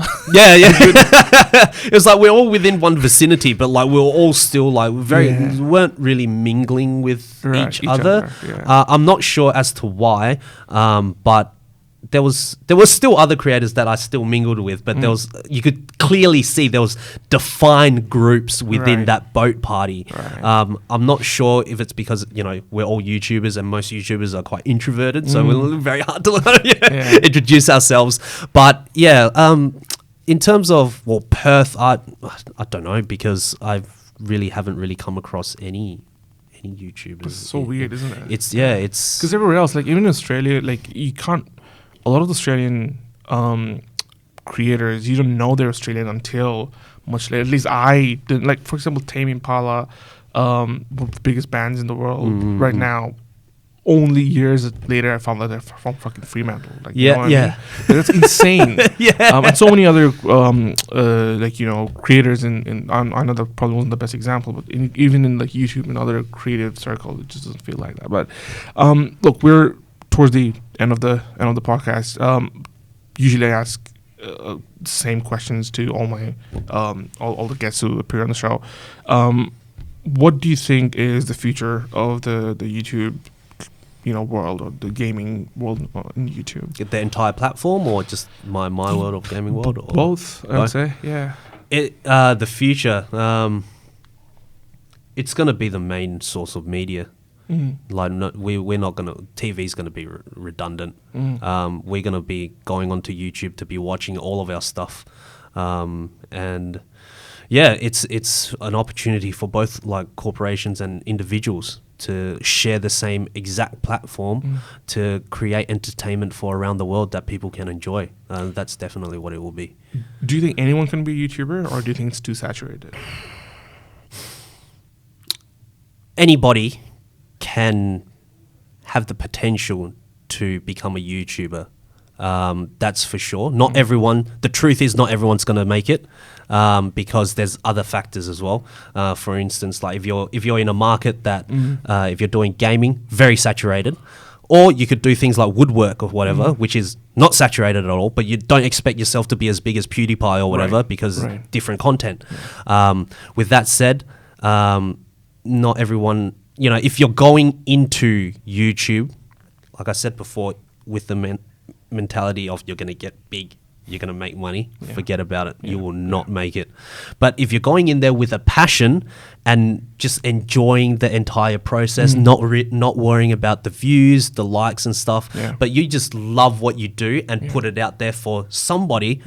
was like we're all within one vicinity, but like we were all still like we weren't really mingling with each other. I'm not sure as to why, but there was still other creators that I still mingled with, but you could clearly see there was defined groups within that boat party. I'm not sure if it's because we're all YouTubers and most YouTubers are quite introverted, so we're very hard to introduce ourselves. But in terms of Perth, I don't know, because I haven't really come across any YouTubers. It's so weird, isn't it? It's because everywhere else, like even in Australia, like you can't. A lot of the Australian creators, you don't know they're Australian until much later. At least I didn't. Like, for example, Tame Impala, one of the biggest bands in the world right now. Only years later, I found that they're from fucking Fremantle. Like, you know what I mean? That's insane. And so many other creators in I know that probably wasn't the best example, but even in like YouTube and other creative circles, it just doesn't feel like that. But look, we're towards the end of the podcast. Usually I ask same questions to all my all the guests who appear on the show. What do you think is the future of the YouTube world, or the gaming world in YouTube? The entire platform, or just my world of gaming world? Or both, I would say. Yeah. The future, it's going to be the main source of media. Like we're not gonna. TV's gonna be redundant. We're gonna be going onto YouTube to be watching all of our stuff, and it's an opportunity for both like corporations and individuals to share the same exact platform to create entertainment for around the world that people can enjoy. That's definitely what it will be. Do you think anyone can be a YouTuber, or do you think it's too saturated? Anybody can have the potential to become a YouTuber. That's for sure. Not everyone. The truth is, not everyone's going to make it because there's other factors as well. For instance, like if you're in a market that if you're doing gaming, very saturated, Or you could do things like woodwork or whatever, which is not saturated at all, but you don't expect yourself to be as big as PewDiePie or whatever because different content. With that said, not everyone, you know, if you're going into YouTube, like I said before, with the mentality of you're going to get big, you're going to make money, forget about it. You will not make it. But if you're going in there with a passion and just enjoying the entire process, not worrying about the views, the likes and stuff, but you just love what you do and put it out there for somebody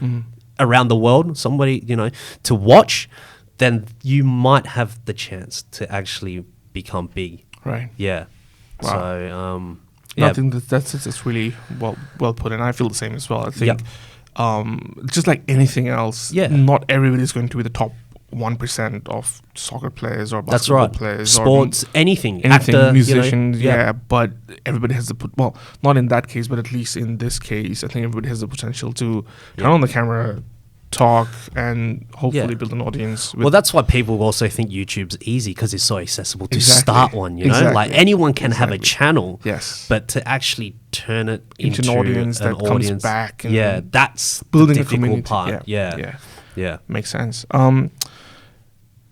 around the world, somebody, you know, to watch, then you might have the chance to actually become big. Right. Yeah. Wow. So, I think that's really well put, and I feel the same as well. I think just like anything else, not everybody is going to be the top 1% of soccer players or basketball players, sports, or anything, actor, musicians, you know, but everybody has the not in that case, but at least in this case, I think everybody has the potential to turn on the camera, talk, and hopefully build an audience. Well, that's why people also think YouTube's easy, because it's so accessible to start one, you know? Like anyone can have a channel, but to actually turn it into an audience that comes back. And that's building the a difficult community. part. Yeah. Makes sense.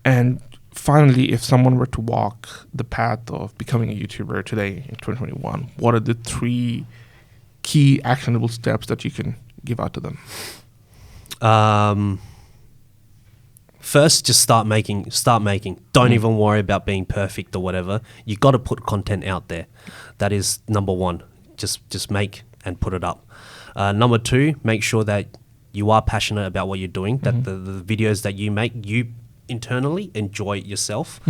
And finally, if someone were to walk the path of becoming a YouTuber today in 2021, what are the 3 key actionable steps that you can give out to them? First, just start making. Don't even worry about being perfect or whatever. You got to put content out there. That is number 1. Just make and put it up. Number 2, make sure that you are passionate about what you're doing, that the videos that you make, you internally enjoy it yourself.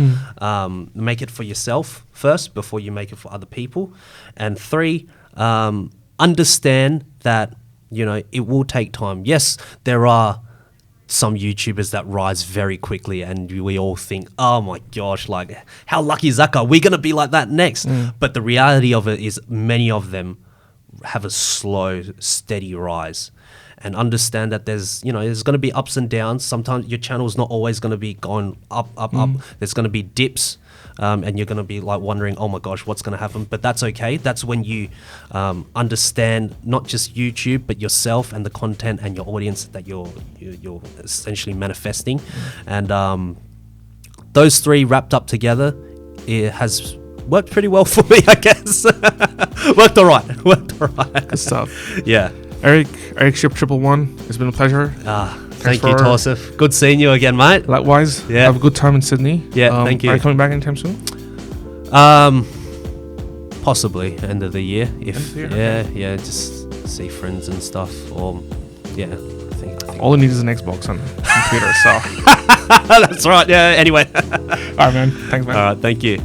Make it for yourself first before you make it for other people. And 3, understand that, you know, it will take time. Yes, there are some YouTubers that rise very quickly and we all think, oh my gosh, like how lucky is that guy? We're going to be like that next. But the reality of it is many of them have a slow, steady rise. And understand that there's going to be ups and downs. Sometimes your channel is not always going to be going up. There's going to be dips. And you're going to be like wondering, oh my gosh, what's going to happen? But that's okay. That's when you understand not just YouTube, but yourself and the content and your audience that you're essentially manifesting. And those 3 wrapped up together, it has worked pretty well for me, I guess. Worked all right. Good stuff. Yeah. ericship111, it's been a pleasure. Thank you, Tausif. Good seeing you again, mate. Likewise. Yeah. Have a good time in Sydney. Yeah, thank you. Are you coming back anytime soon? Possibly end of the year. Okay. Just see friends and stuff. Or I think. All you need is an Xbox and computer. So that's right. Yeah. Anyway. All right, man. Thanks, man. All right. Thank you.